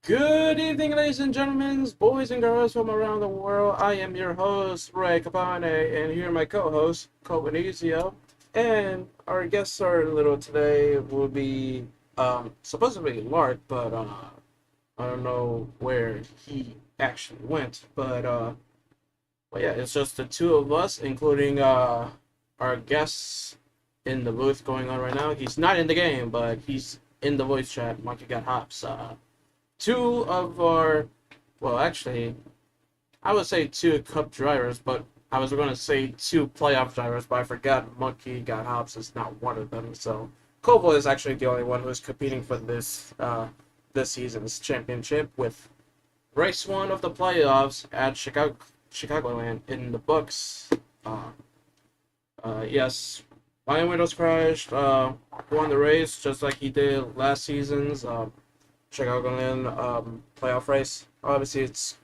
Good evening, ladies and gentlemen, boys and girls from around the world. I am your host, Ray Capone, and here are my co-host, Covenizio. And our guest star a little today will be supposed to be Lark, but I don't know where he actually went. But yeah, it's just the two of us, including our guests in the booth going on right now. He's not in the game, but he's in the voice chat. Monkey got hops. Two of our, well, actually, I would say two cup drivers, but I was going to say two playoff drivers, but I forgot Monkey Got Hops is not one of them. So Koval is actually the only one who's competing for this season's championship with race one of the playoffs at Chicagoland in the books. Uh, yes, my windows crashed. Won the race just like he did last season's. Chicagoland playoff race. Obviously, it's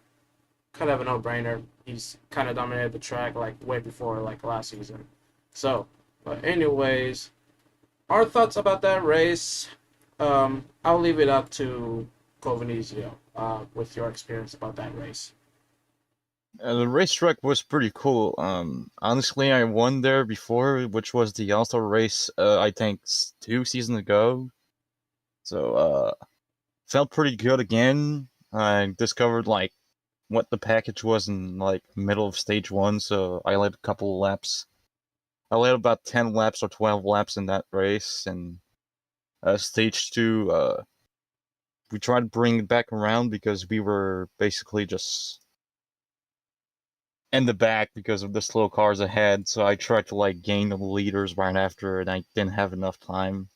kind of a no-brainer. He's kind of dominated the track like way before like last season. So, but anyways, our thoughts about that race. I'll leave it up to Covenizio with your experience about that race. The racetrack was pretty cool. Honestly, I won there before, which was the All-Star race. I think 2 seasons ago. So, felt pretty good again. I discovered like what the package was in like middle of stage one. So I led a couple of laps. I led about 10 laps or 12 laps in that race, and stage two, we tried to bring it back around because we were basically just in the back because of the slow cars ahead, so I tried to like gain the leaders right after, and I didn't have enough time.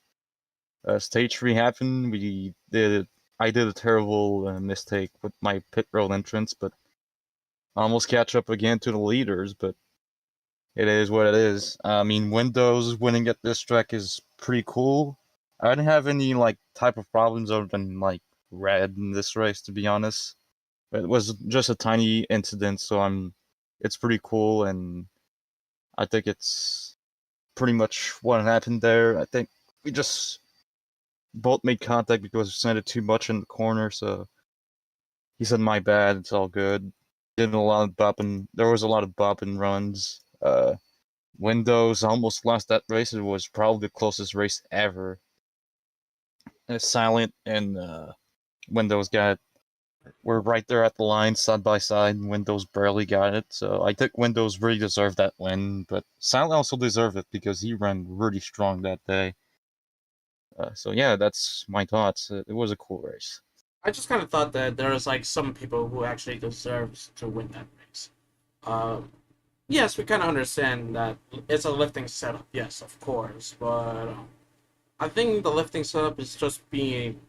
Stage three happened. I did a terrible mistake with my pit road entrance, but I almost catch up again to the leaders. But it is what it is. I mean, Windows winning at this track is pretty cool. I didn't have any like type of problems other than like red in this race, to be honest. It was just a tiny incident, so it's pretty cool, and I think it's pretty much what happened there. I think we just both made contact because we sent it too much in the corner, so he said my bad, it's all good. Did a lot of bopping. There was a lot of bopping runs. Windows almost lost that race. It was probably the closest race ever. Silent and Windows got We're right there at the line, side by side. Windows barely got it, so I think Windows really deserved that win. But Silent also deserved it because he ran really strong that day. So yeah, that's my thoughts. It was a cool race. I just kind of thought that there was like some people who actually deserves to win that race. Um, yes, we kind of understand that it's a lifting setup. Yes, of course, but I think the lifting setup is just being,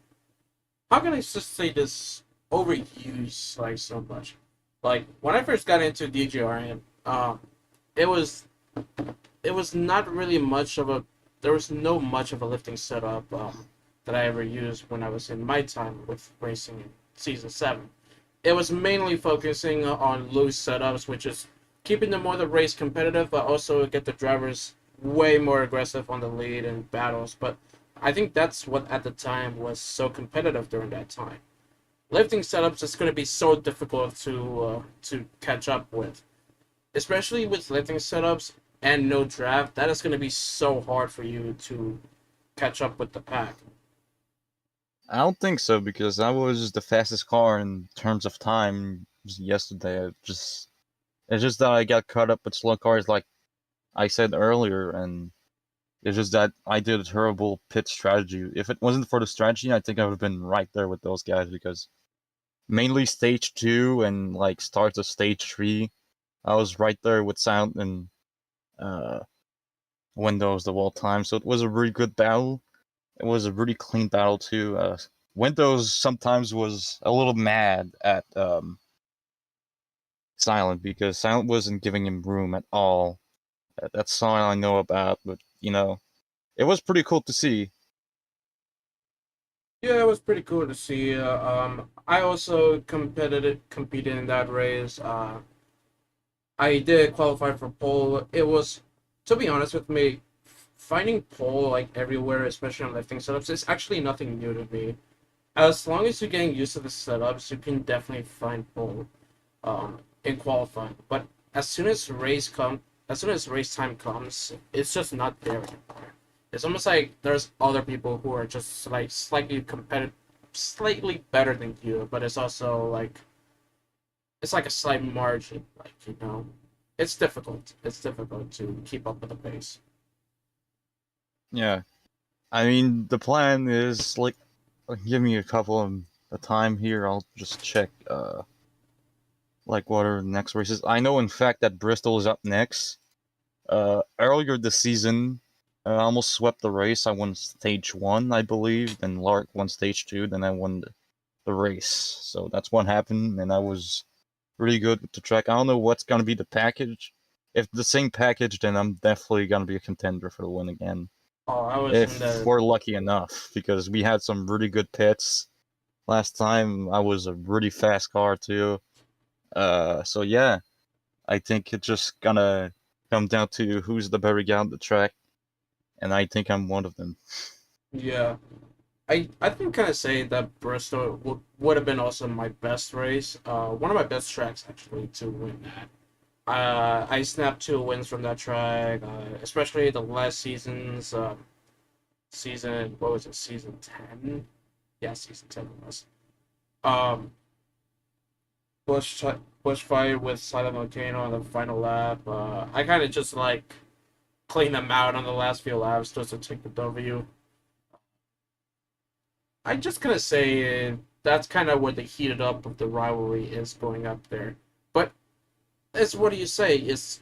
how can I just say this, overused like so much. Like when I first got into DJRM, it was it was not really much of a there was no much of a lifting setup that I ever used when I was in my time with racing in season 7. It was mainly focusing on loose setups, which is keeping the more the race competitive, but also get the drivers way more aggressive on the lead and battles. But I think that's what at the time was so competitive during that time. Lifting setups is going to be so difficult to catch up with, especially with lifting setups and no draft. That is going to be so hard for you to catch up with the pack. I don't think so because I was the fastest car in terms of time yesterday. It's just that I got caught up with slow cars, like I said earlier, and it's just that I did a terrible pit strategy. If it wasn't for the strategy, I think I would have been right there with those guys because mainly stage two and like starts of stage three, I was right there with Sound and uh, Windows the whole time. So it was a really good battle. It was a really clean battle too. Windows sometimes was a little mad at Silent because Silent wasn't giving him room at all. That's all I know about, but it was pretty cool to see. Yeah, it was pretty cool to see. I also competed in that race. I did qualify for pole. It was, to be honest with me, finding pole like everywhere, especially on lifting setups, is actually nothing new to me. as long as you're getting used to the setups, you can definitely find pole in qualifying. But as soon as as soon as race time comes, it's just not there anymore. It's almost like there's other people who are just like slightly competitive, slightly better than you, but it's also like it's like a slight margin. Like it's difficult. It's difficult to keep up with the pace. Yeah, I mean the plan is like, give me a couple of time here. I'll just check like what are the next races. I know in fact that Bristol is up next. Earlier this season, I almost swept the race. I won stage one, I believe. Then Lark won stage two. Then I won the race. So that's what happened, and I was really good with the track. I don't know what's gonna be the package. If the same package, then I'm definitely gonna be a contender for the win again. Oh, I was in If the we're lucky enough, because we had some really good pits last time. I was a really fast car too. So yeah, I think it's just gonna come down to who's the better guy on the track, and I think I'm one of them. yeah. I think kind of say that Bristol would have been also my best race. One of my best tracks actually to win that. I snapped 2 wins from that track, especially the last season's season. What was it? Season 10? Yeah, season 10 it was. Um, Bush fight with Silent Volcano on the final lap. I kind of just like cleaned them out on the last few laps just to take the W. I just gonna say that's kind of where the heated up of the rivalry is going up there. But it's what do you say? It's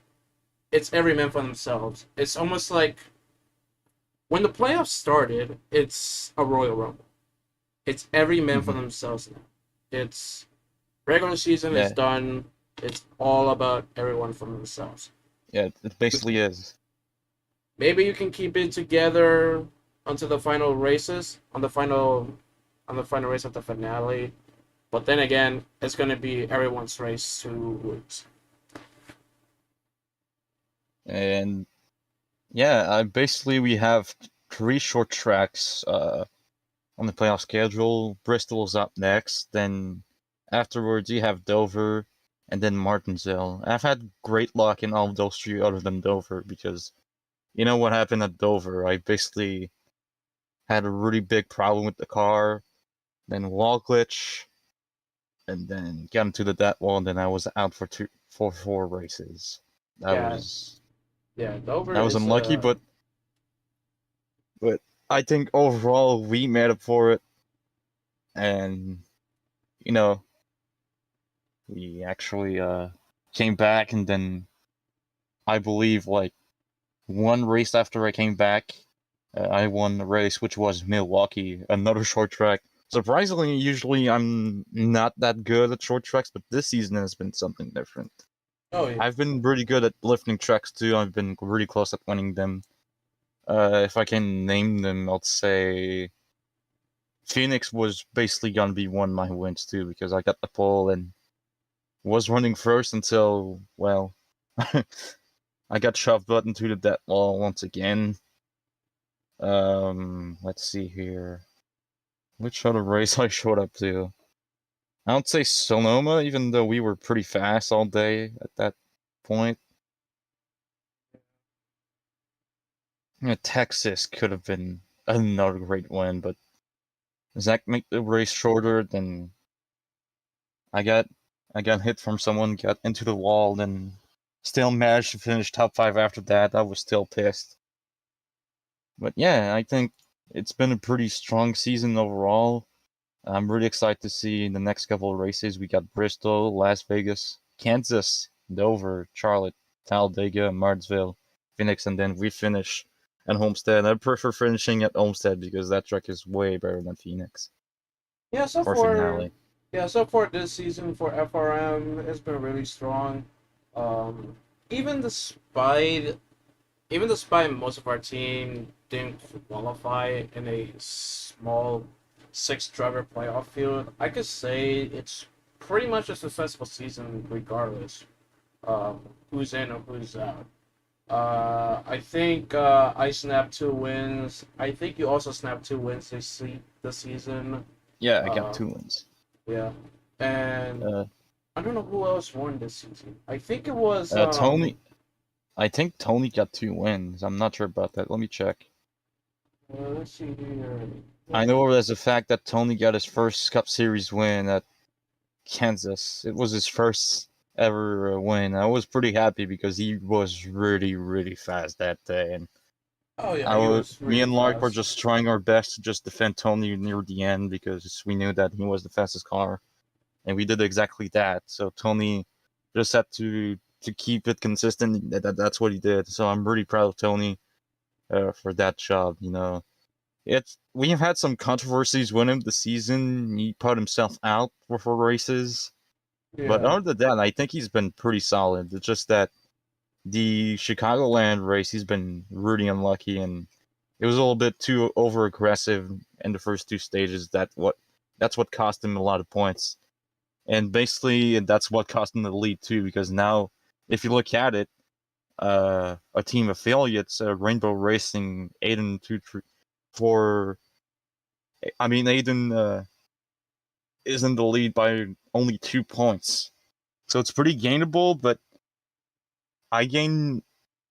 every man for themselves. It's almost like when the playoffs started, it's a Royal Rumble. It's every man for Hmm. themselves now. It's regular season is Yeah, done. It's all about everyone for themselves. yeah, it basically is. Maybe you can keep it together until the final races on the final race of the finale. But then again, it's gonna be everyone's race to lose. And yeah, basically we have three short tracks on the playoff schedule. Bristol's up next, then afterwards you have Dover, and then Martinsville. I've had great luck in all of those three other than Dover because you know what happened at Dover? I basically had a really big problem with the car, then wall glitch, and then got into the dead wall, and then I was out for four races. That Yeah, was yeah. Dover that was is unlucky, but I think overall we made up for it, and you know we actually came back, and then I believe like one race after I came back, I won the race, which was Milwaukee, another short track. Surprisingly, usually I'm not that good at short tracks, but this season has been something different. oh yeah, I've been really good at lifting tracks too. I've been really close at winning them. If I can name them, I'll say Phoenix was basically gonna be one of my wins too because I got the pole and was running first until well, I got shoved button to the dead wall once again. Let's see here. Which other race I showed up to? I would say Sonoma, even though we were pretty fast all day at that point. Yeah, Texas could have been another great win, but Zach make the race shorter. Then I got I got hit from someone, got into the wall, then still managed to finish top five after that. I was still pissed. But yeah, I think it's been a pretty strong season overall. I'm really excited to see the next couple of races. We got Bristol, Las Vegas, Kansas, Dover, Charlotte, Talladega, Martinsville, Phoenix, and then we finish at Homestead. I prefer finishing at Homestead because that track is way better than Phoenix yeah. or Finale. So far this season for FRM, it's been really strong. Um, even despite even despite most of our team didn't qualify in a small six-driver playoff field, I could say it's pretty much a successful season regardless who's in or who's out. I think I snapped 2 wins. I think you also snapped 2 wins this season. Yeah, I got Uh, 2 wins. yeah, and Uh, I don't know who else won this season. I think it was Tony. I think Tony got 2 wins. I'm not sure about that. Let me check. let's see here. I know there's the fact that Tony got his first Cup Series win at Kansas. It was his first ever win. I was pretty happy because he was really, really fast that day, and Oh yeah, he was me really and Lark were fast. just trying our best to just defend Tony near the end because we knew that he was the fastest car, and we did exactly that. So Tony just had to keep it consistent. That's what he did. So I'm really proud of Tony for that job. We've had some controversies with him this season. He put himself out for races, but Yeah. other than that, I think he's been pretty solid. It's just that the Chicagoland race, he's been really unlucky, and it was a little bit too over aggressive in the first 2 stages. That's what cost him a lot of points, and basically that's what cost him the lead too. Because now, if you look at it, a team affiliates, Rainbow Racing, Aiden 2 3 4. I mean, Aiden is in the lead by only 2 points, so it's pretty gainable. But I gain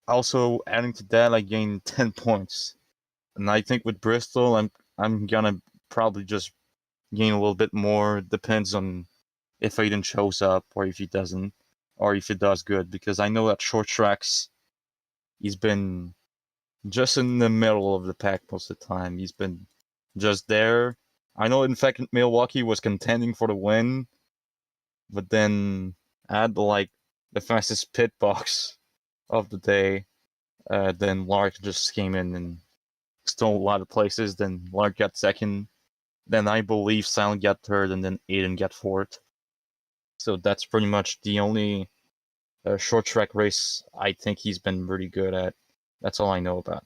also adding to that, I gain 10 points, and I think with Bristol, I'm gonna probably just gain a little bit more. Depends on if Aiden shows up or if he doesn't, or if he does good. Because I know that short tracks, he's been just in the middle of the pack most of the time. He's been just there. I know, in fact, Milwaukee was contending for the win, but then at the fastest pit box of the day, then Lark just came in and stole a lot of places. Then Lark got second. Then I believe Silent got third, and then Aiden got fourth. So that's pretty much the only short track race I think he's been pretty good at. That's all I know about.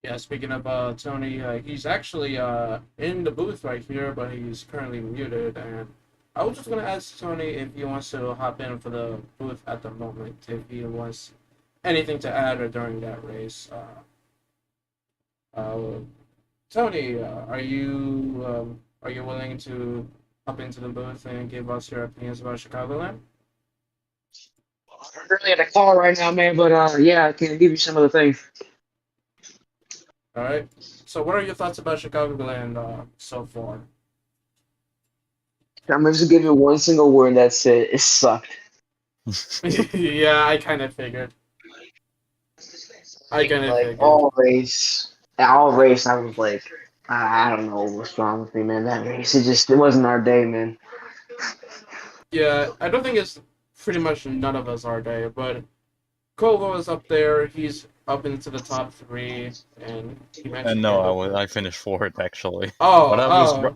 Yeah, speaking of Tony, he's actually in the booth right here, but he's currently muted. And I was just gonna ask Tony if he wants to hop in for the booth at the moment, if he wants anything to add or during that race. Uh, Tony, are you willing to hop into the booth and give us your opinions about Chicagoland? I'm really at a call right now, man, but yeah, I can give you some of the things. All right. So, what are your thoughts about Chicagoland so far? I'm gonna just give you one single word. That's it. It sucked. Yeah, I kind of figured. I kind of Like figured. all race. I was like, I don't know what's wrong with me, man. That race, it wasn't our day, man. Yeah, I don't think it's pretty much none of us are there, but Koval is up there. He's up into the top three, and he And mentioned no, Campbell. I finished fourth actually, but Oh,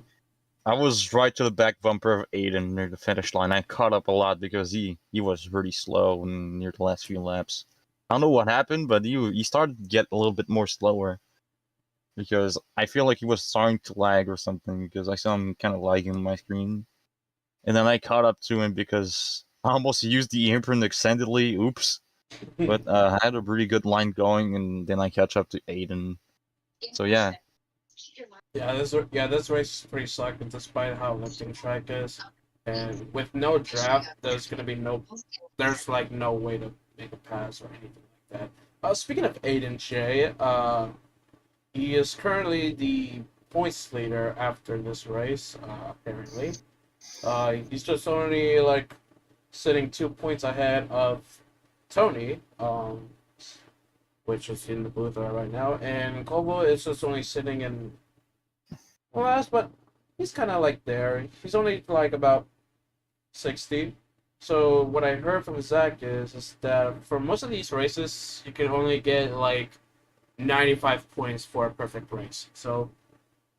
I was right to the back bumper of Aiden near the finish line. I caught up a lot because he was really slow near the last few laps. I don't know what happened, but he started to get a little bit more slower because I feel like he was starting to lag or something because I saw him kind of lagging on my screen. And then I caught up to him because I almost used the imprint extendedly. Oops. oh. But I had a really good line going, and then I catch up to Aiden. So yeah. This race is pretty sucky despite how lifting track is, and with no draft, there's like no way to make a pass or anything like that. Speaking of Aiden J, he is currently the points leader after this race. Apparently, he's just only like sitting 2 points ahead of Tony, which is in the booth right now, and Kobo is just only sitting in last, but he's kind of like there. He's only like about 60. So what I heard from Zach is that for most of these races, you can only get like 95 points for a perfect race. So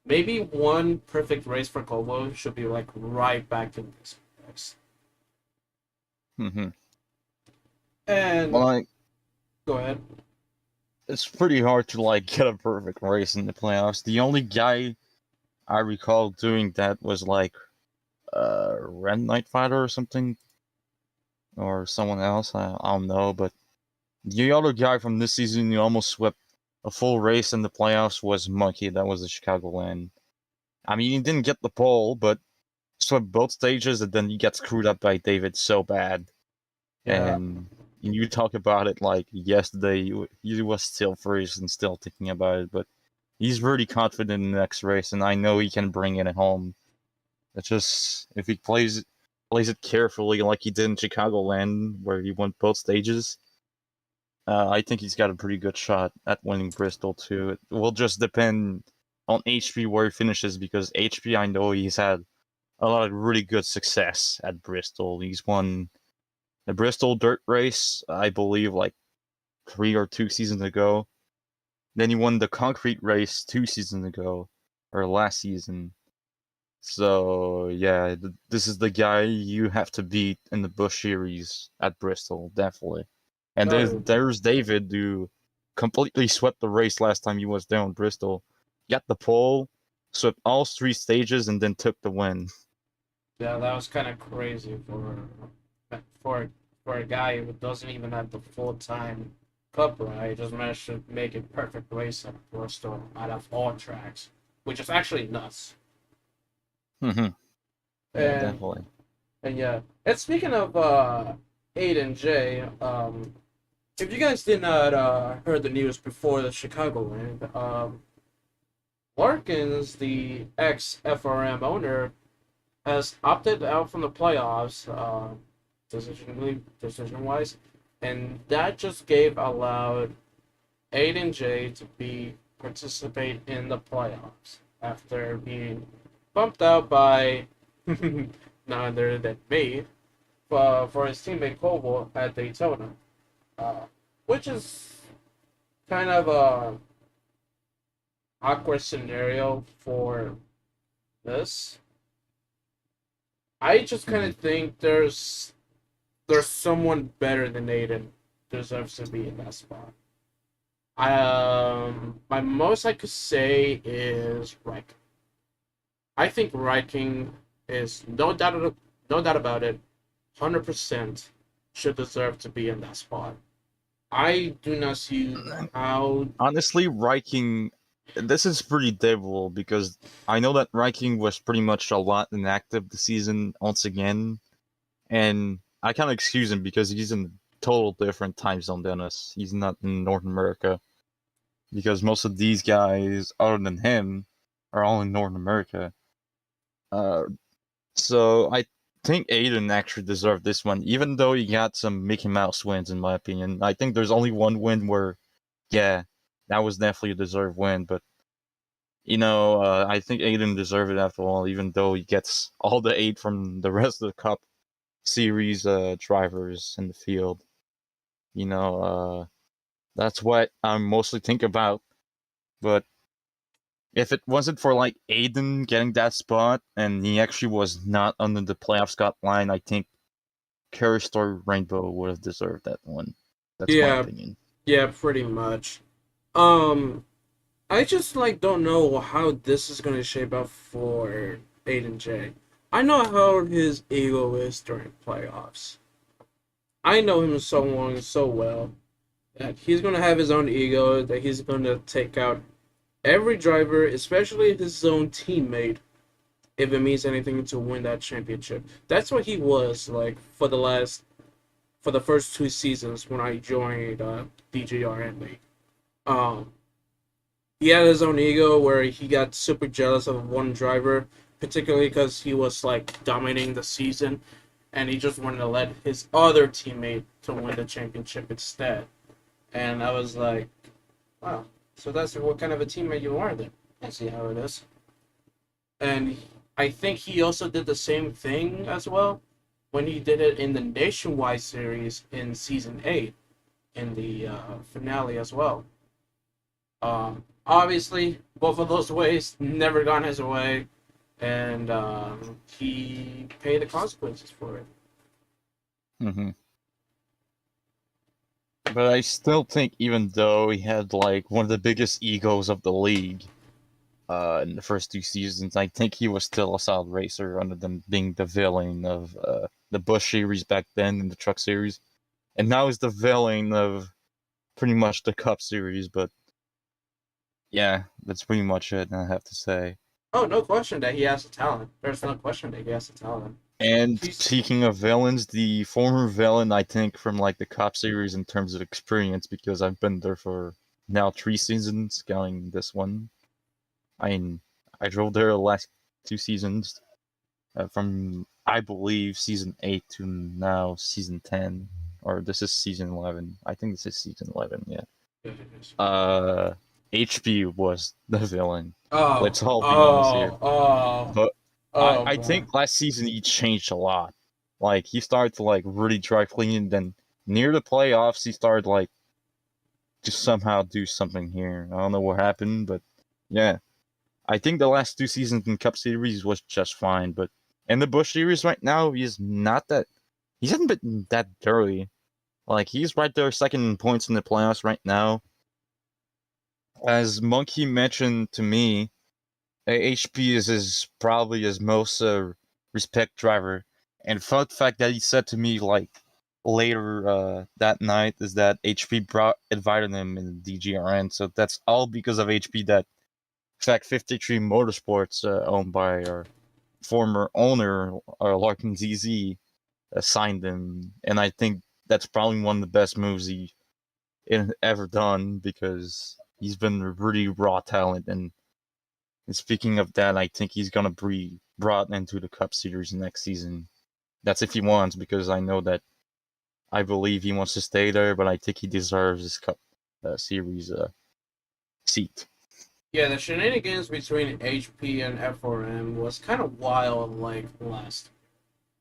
maybe one perfect race for Kobo should be like right back in this race. Hmm. And Well, go ahead. it's pretty hard to get a perfect race in the playoffs. The only guy I recall doing that was Red Knight Fighter or something, or someone else. I don't know, but the other guy from this season who almost swept a full race in the playoffs was Monkey. That was the Chicagoland. I mean, he didn't get the pole, but swept both stages, and then he gets screwed up by David so bad. Yeah. And you talk about it like yesterday, he was still first and still thinking about it, but he's really confident in the next race, and I know he can bring it home. It's just if he plays it carefully like he did in Chicagoland, where he won both stages. I think he's got a pretty good shot at winning Bristol too. It will just depend on HP where he finishes, because HP, I know he's had a lot of really good success at Bristol. He's won the Bristol dirt race, I believe, like 3 or 2 seasons ago. Then he won the concrete race 2 seasons ago, or last season. So yeah, this is the guy you have to beat in the Busch Series at Bristol, definitely. And Oh, there's David, who completely swept the race last time he was there on Bristol. Got the pole, swept all 3 stages, and then took the win. yeah, that was kind of crazy for for a guy who doesn't even have the full time cup ride. Just managed to make a perfect race at Bristol out of all tracks, which is actually nuts. Yeah, And definitely. and yeah, and speaking of Aiden J, if you guys did not heard the news before the Chicago win, Larkins, the ex FRM owner, has opted out from the playoffs, decision wise, and that just allowed Aiden J to be participate in the playoffs after being bumped out by none other than me for his teammate Koval at Daytona, uh, which is kind of a awkward scenario for this. I just kind of Mhm. think there's someone better than Aiden deserves to be in that spot. My most I could say is Riken. I think Riken is no doubt about it, 100% should deserve to be in that spot. I do not see how. Honestly, Riking, this is pretty debatable, because I know that Riking was pretty much a lot inactive this season once again, and I kind of excuse him because he's in a total different time zone than us. He's not in North America, because most of these guys, other than him, are all in North America. Uh, so I think Aiden actually deserved this one, even though he got some Mickey Mouse wins, in my opinion. I think there's only one win where, yeah, that was definitely a deserved win, but I think Aiden deserved it after all, even though he gets all the aid from the rest of the Cup Series drivers in the field. You know, that's what I mostly think about. But if it wasn't for like Aiden getting that spot and he actually was not under the playoff cut line, I think Curry Story Rainbow would have deserved that one. That's my Yeah, opinion. yeah, pretty much. Um, I just like don't know how this is gonna shape up for Aiden J. I know how his ego is during playoffs. I know him so long, so well that he's gonna have his own ego. That he's gonna take out every driver, especially his own teammate, if it means anything to win that championship. That's what he was like for the first 2 seasons when I joined DJRN League. Um, he had his own ego where he got super jealous of one driver, particularly because he was like dominating the season, and he just wanted to let his other teammate to win the championship instead. And I was like, wow, so that's what kind of a teammate you are then. I see how it is. And I think he also did the same thing as well when he did it in the Nationwide series in season 8 in the finale as well. Obviously, both of those ways never gone his way, and he paid the consequences for it. hmm But I still think, even though he had like one of the biggest egos of the league in the first 2 seasons, I think he was still a solid racer, other than being the villain of the Busch series back then in the Truck series, and now he's the villain of pretty much the Cup series. But yeah, that's pretty much it, I have to say. Oh, no question that he has the talent. There's no question that he has the talent. And He's speaking of villains, the former villain, I think, from like the Cop series in terms of experience, because I've been there for now 3 seasons, counting this one. I mean, I drove there the last 2 seasons, from I believe season 8 to now season 10, or this is season 11. I think this is season 11. Yeah. Uh, HP was the villain. oh Let's all be honest here. oh oh But oh I man. think last season he changed a lot. Like he started to like really try clean. Then near the playoffs, he started like to somehow do something here. I don't know what happened, but yeah, I think the last 2 seasons in Cup Series was just fine. But in the Bush Series right now, he's not that. He hasn't been that dirty. Like he's right there, second in points in the playoffs right now. As Monkey mentioned to me, HP is probably his most respect driver. And fun fact that he said to me like later that night is that HP invited him in DGRN. So that's all because of HP that Fact 53 Motorsports, owned by our former owner, Larkin ZZ, signed him. And I think that's probably one of the best moves he ever done because he's been a really raw talent. And speaking of that, I think he's gonna be brought into the Cup Series next season. That's if he wants, because I know that I believe he wants to stay there, but I think he deserves his Cup Series seat. Yeah, the shenanigans between HP and FRM was kind of wild, like last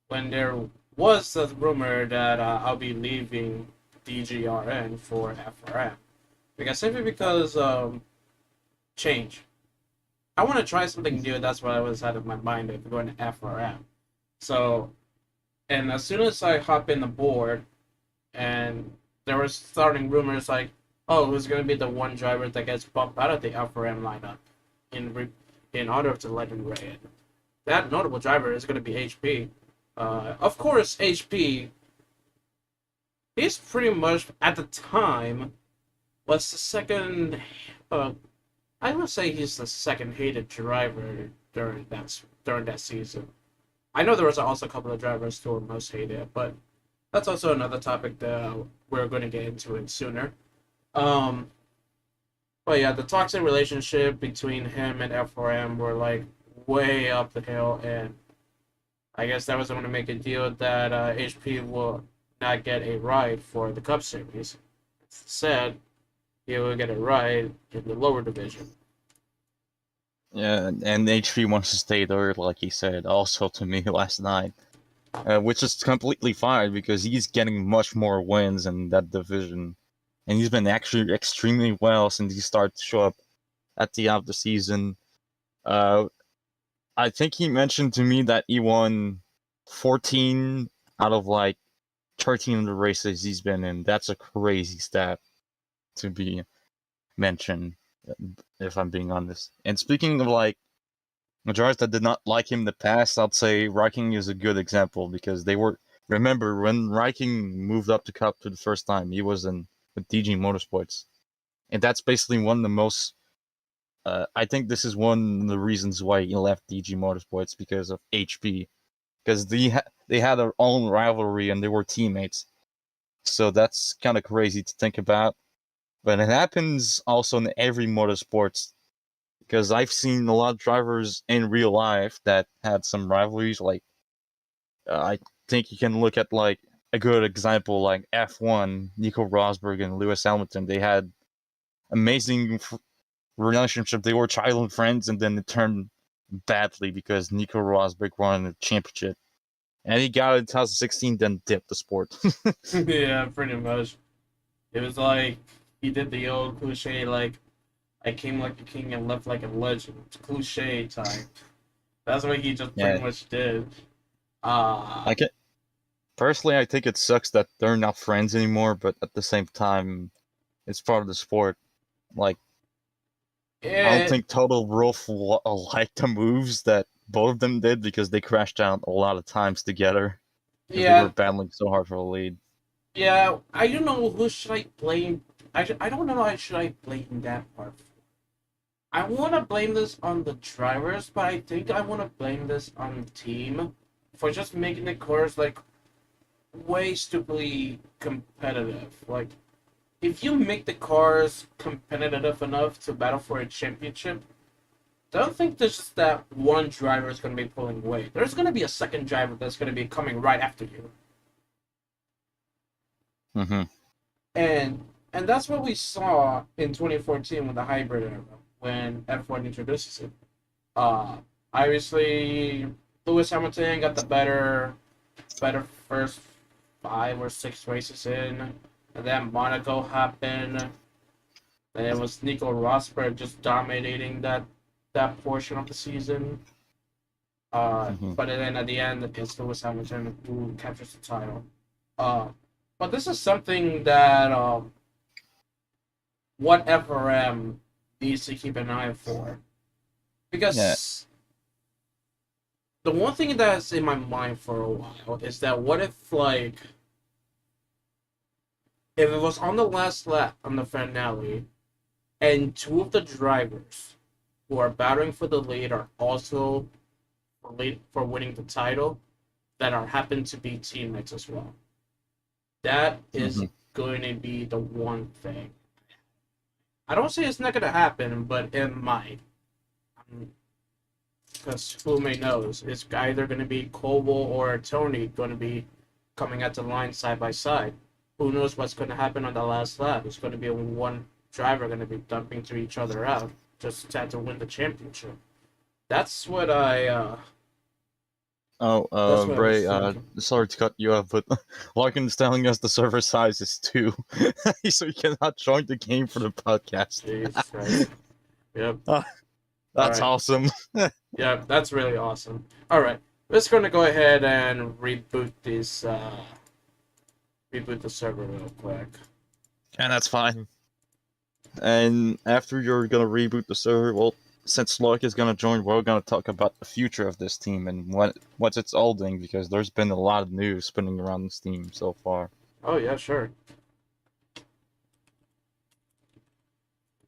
when there was the rumor that I'll be leaving DGRN for FRM because simply because change. I want to try something new. That's what I was out of my mind of going to FRM. So, and as soon as I hop in the board, and there was starting rumors like, oh, who's going to be the one driver that gets bumped out of the FRM lineup in order to Legend Raid. That notable driver is going to be HP. Of course, HP. He's pretty much at the time was the second. I would say he's the second hated driver during that season. I know there was also a couple of drivers who were most hated, but that's also another topic that we're going to get into it sooner. Um, but yeah, the toxic relationship between him and F4M were like way up the hill, and I guess that was going to make a deal that HP will not get a ride for the Cup Series. Instead, he will get a ride in the lower division. Yeah, and HP wants to stay there, like he said, also to me last night, which is completely fine because he's getting much more wins in that division, and he's been actually extremely well since he started to show up at the end of the season. Uh, I think he mentioned to me that he won 14 out of like 13 of the races he's been in. That's a crazy stat to be mentioned, if I'm being honest. And speaking of like drivers that did not like him in the past, I'd say Reiking is a good example because they were. Remember when Reiking moved up to Cup for the first time, he was in with DG Motorsports, and that's basically one of the most. I think this is one of the reasons why he left DG Motorsports because of HP, because they had their own rivalry and they were teammates. So that's kind of crazy to think about. But it happens also in every motorsports because I've seen a lot of drivers in real life that had some rivalries. Like I think you can look at like a good example like F1, Nico Rosberg and Lewis Hamilton. They had amazing relationship. They were childhood friends, and then it turned badly because Nico Rosberg won the championship, and he got it in 2016. Then dipped the sport. Yeah, pretty much. It was like he did the old cliche, like I came like a king and left like a legend. Cliche type. That's what he just pretty Yeah, much did. I can personally, I think it sucks that they're not friends anymore, but at the same time, it's part of the sport. Like, I don't it, think Total Wolf liked the moves that both of them did because they crashed out a lot of times together because they were yeah, battling so hard for the lead. yeah. I don't know who should I blame. I don't know. Who should I blame that part for? I want to blame this on the drivers, but I think I want to blame this on the team for just making the cars like way stupidly competitive. Like, if you make the cars competitive enough to battle for a championship, don't think there's just that one driver is going to be pulling away. There's going to be a second driver that's going to be coming right after you. Mm-hmm. And that's what we saw in 2014 with the hybrid era when F1 introduces it. Uh, Obviously, Lewis Hamilton got the better first 5 or 6 races in, and then Monaco happened. Then it was Nico Rosberg just dominating that portion of the season. Mm-hmm. But then at the end, it's Lewis Hamilton who captures the title. Uh, but this is something that what FRM needs to keep an eye for. Because the one thing that's in my mind for a while is that what if, like, if it was on the last lap on the finale, and 2 of the drivers who are battling for the lead are also for winning the title, that are happen to be teammates as well. That is Mm-hmm. going to be the one thing. I don't say it's not going to happen, but it might. Because who may knows? It's either going to be Koval or Tony going to be coming at the line side by side. Who knows what's going to happen on the last lap? It's going to be one driver going to be dumping to each other out just to win the championship. That's what I. Oh, That's what I was Ray, thinking. sorry to cut you off, but Larkin is telling us the server size is 2, so you cannot join the game for the podcast. Jesus Christ. Yep. That's Alright. awesome. Yeah, that's really awesome. Alright. We're just gonna go ahead and reboot this reboot the server real quick. And that's fine. And after you're gonna reboot the server, well, since Lark is gonna join, we're gonna talk about the future of this team and what's it's all doing, because there's been a lot of news spinning around this team so far. Oh yeah, sure.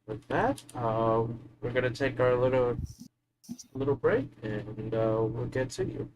With that, we're gonna take our little break, and we'll get to you.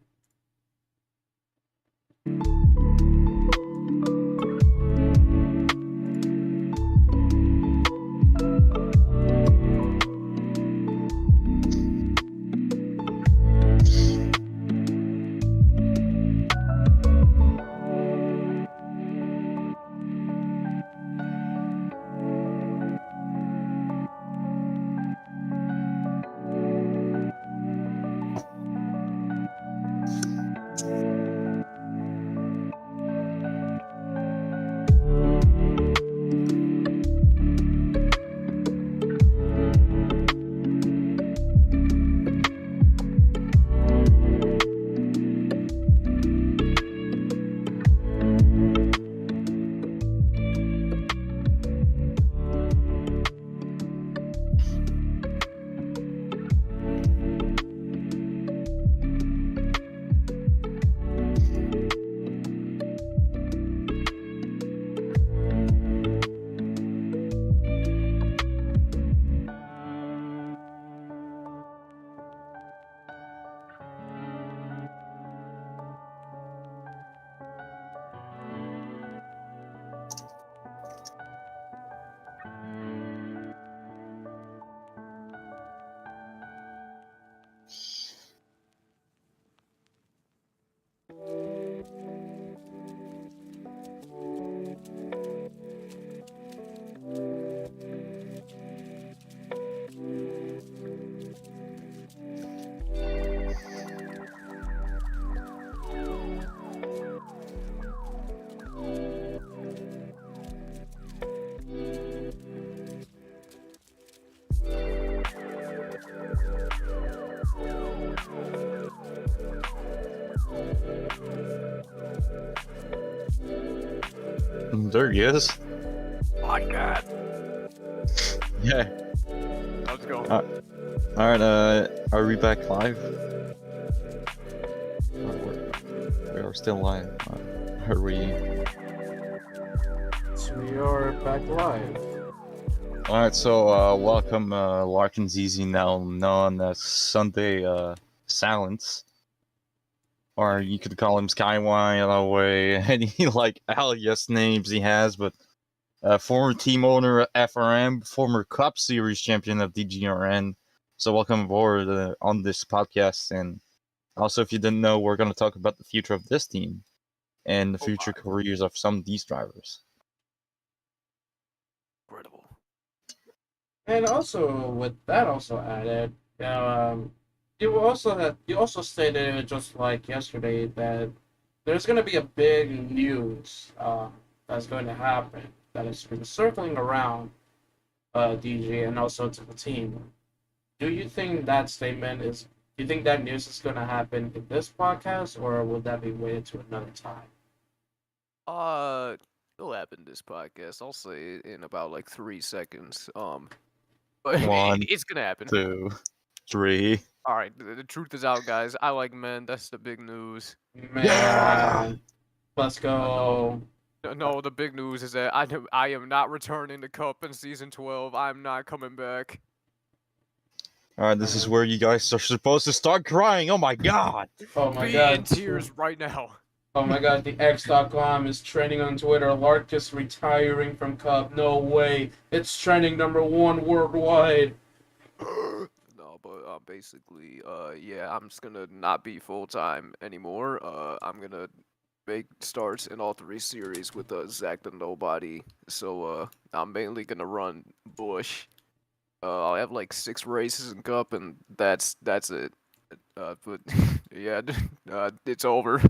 There he is. My God. Yeah. Let's go. Alright, are we back live? We are still live. Are we? So we are back live. Alright, so welcome Larkin's Easy, now known as Sunday Silence. Or you could call him Skywine, that way, any like alias names he has, but former team owner at FRM, former Cup Series champion of DGRN. So welcome aboard on this podcast, and also if you didn't know, we're going to talk about the future of this team and the future careers of some of these drivers. Incredible. And also, with that also added, you also stated just like yesterday that there's going to be a big news that's going to happen that has been circling around DG and also to the team. Do you think that statement is? Do you think that news is going to happen in this podcast, or will that be waited to another time? It'll happen this podcast. I'll say it in about like 3 seconds. But One, it's gonna happen. 2, 3. All right, the truth is out, guys. I like men. That's the big news. Man, Yeah! let's go. No, the big news is that I am not returning to Cup in season 12. I'm not coming back. Alright, this is where you guys are supposed to start crying. Oh my god! Oh my Be god. in tears right now. Oh my god, the X.com is trending on Twitter. Larkus retiring from Cup. No way. It's trending #1 worldwide. No, but basically, yeah, I'm just gonna not be full time anymore. I'm gonna make starts in all 3 series with Zach the Nobody. So I'm mainly gonna run Bush. I'll have like 6 races in Cup, and that's it. But yeah, it's over.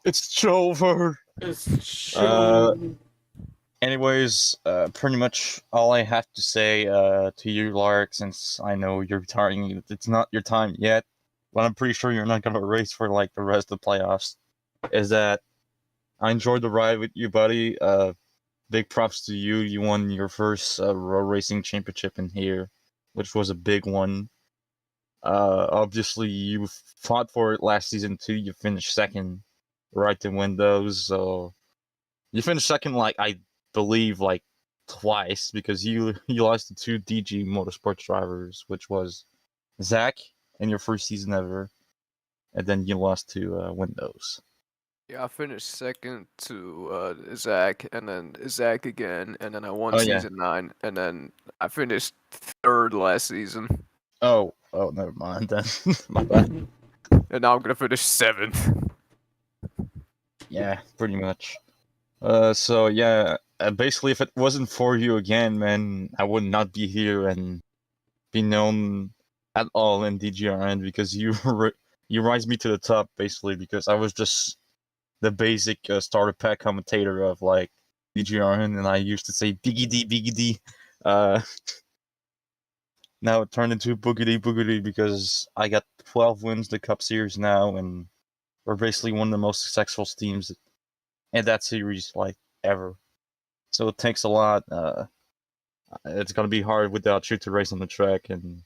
It's over! It's true. Anyways, pretty much all I have to say to you, Lark, since I know you're retiring, it's not your time yet, but I'm pretty sure you're not going to race for like the rest of the playoffs, is that I enjoyed the ride with you, buddy. Big props to you. You won your first road racing championship in here, which was a big one. Obviously, you fought for it last season too. You finished second right to win those, so you finished second, like, I believe, like, twice, because you lost to 2 DG Motorsports drivers, which was Zach in your first season ever, and then you lost to Windows. Yeah, I finished second to Zach, and then Zach again, and then I won Oh, yeah. season 9, and then I finished third last season, Oh, never mind then. My bad. and now I'm gonna finish 7th. Yeah, pretty much. So yeah, basically, if it wasn't for you again, man, I would not be here and be known at all in DGRN, because you you rise me to the top, basically, because I was just the basic starter pack commentator of like DGRN, and I used to say Biggity Biggity. Now it turned into Boogity Boogity because I got 12 wins the Cup Series now, and we're basically one of the most successful teams in that series, like, ever. So it takes a lot. It's gonna be hard without you to race on the track and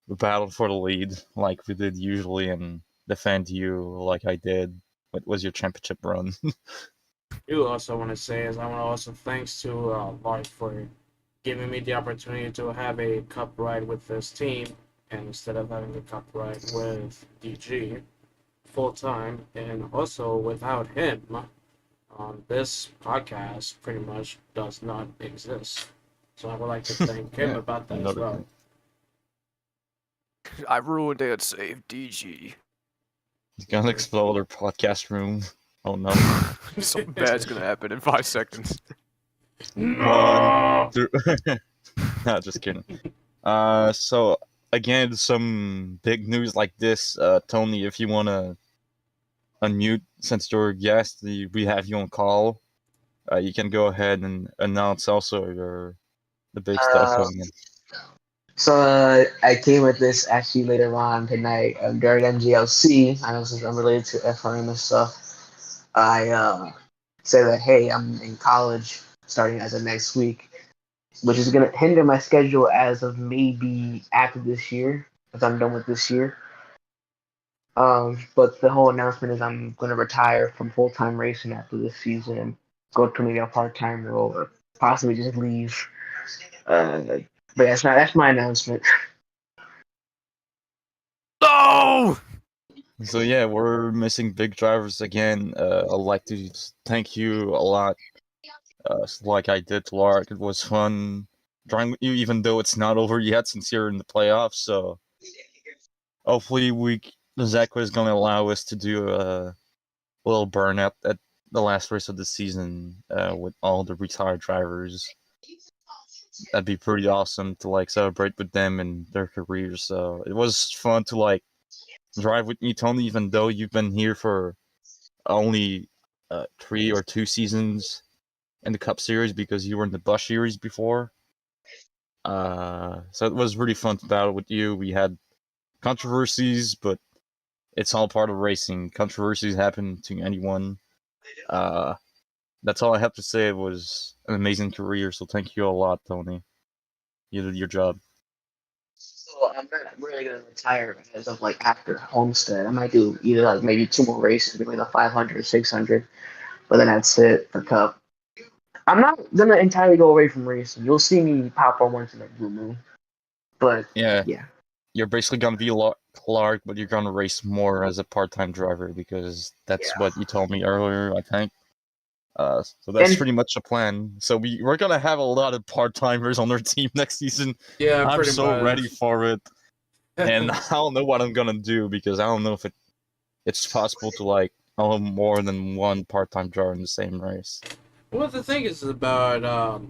battle for the lead like we did usually, and defend you like I did. What was your championship run? You also want to say is I want to also thanks to Lark for giving me the opportunity to have a cup ride with this team, and instead of having a cup ride with DG full time, and also without him, this podcast pretty much does not exist. So I would like to thank him Yeah, about that as another well. thing. I ruined and saved DG. It's gonna explode our podcast room. Oh no. Something bad's gonna happen in 5 seconds. One, two. No, just kidding. So again, some big news like this. Tony, if you wanna unmute, since you're a guest, we have you on call. You can go ahead and announce also the big stuff coming in. So I came with this actually later on tonight during MGLC. I know this is unrelated to FRM and stuff. I say that, hey, I'm in college starting as of next week, which is going to hinder my schedule as of maybe after this year, if I'm done with this year. But the whole announcement is I'm going to retire from full-time racing after this season and go to maybe a part-time role, or possibly just leave But that's my announcement. No! So yeah, we're missing big drivers again. I'd like to thank you a lot. Like I did to Lark, it was fun driving with you, even though it's not over yet since you're in the playoffs. So hopefully Zach is going to allow us to do a little burnout at the last race of the season with all the retired drivers. That'd be pretty awesome to like celebrate with them and their careers. So it was fun to like drive with you, Tony, even though you've been here for only 3 or 2 seasons in the Cup Series because you were in the Busch Series before. So it was really fun to battle with you. We had controversies, but it's all part of racing. Controversies happen to anyone. That's all I have to say. It was an amazing career, so thank you a lot, Tony. You did your job. So I'm not really gonna retire as of like after Homestead. I might do either like maybe 2 more races, maybe the 500 or 600, but then that's it for Cup. I'm not gonna entirely go away from racing. You'll see me pop on once in a blue moon, but Yeah, yeah, you're basically gonna be Clark, but you're gonna race more as a part-time driver because that's yeah. what you told me earlier, I think. So that's And pretty much the plan. So we're gonna have a lot of part-timers on our team next season. Yeah, I'm pretty so ready much. for it, and I don't know what I'm gonna do because I don't know if it's possible to like own more than one part-time driver in the same race. Well, the thing is about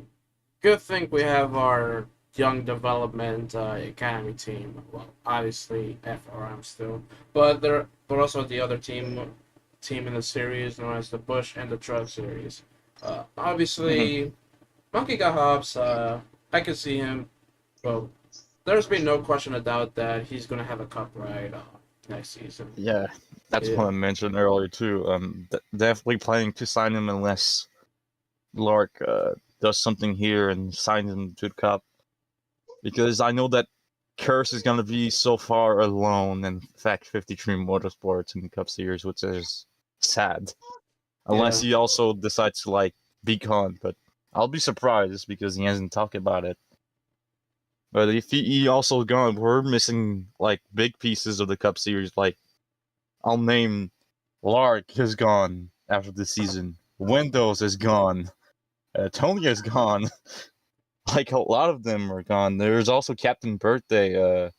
good thing we have our young development academy team. Well, obviously FRM still, but also the other team in the series known as the Bush and the Truck series. Obviously, Monkey got hops. I can see him. Well, there's been no question of doubt that he's gonna have a cup ride next season. Yeah, that's Yeah. what I mentioned earlier too. Definitely planning to sign him unless Lark does something here and signs him to the cup, because I know that Curse is gonna be so far alone in Fact 53 Motorsports in the Cup Series, which is sad. Unless Yeah. he also decides to like be gone, but I'll be surprised because he hasn't talked about it. But if he also gone, we're missing like big pieces of the Cup Series. Like I'll name Lark is gone after the season. Windows is gone. Tony is gone. Like a lot of them are gone. There's also Captain Birthday,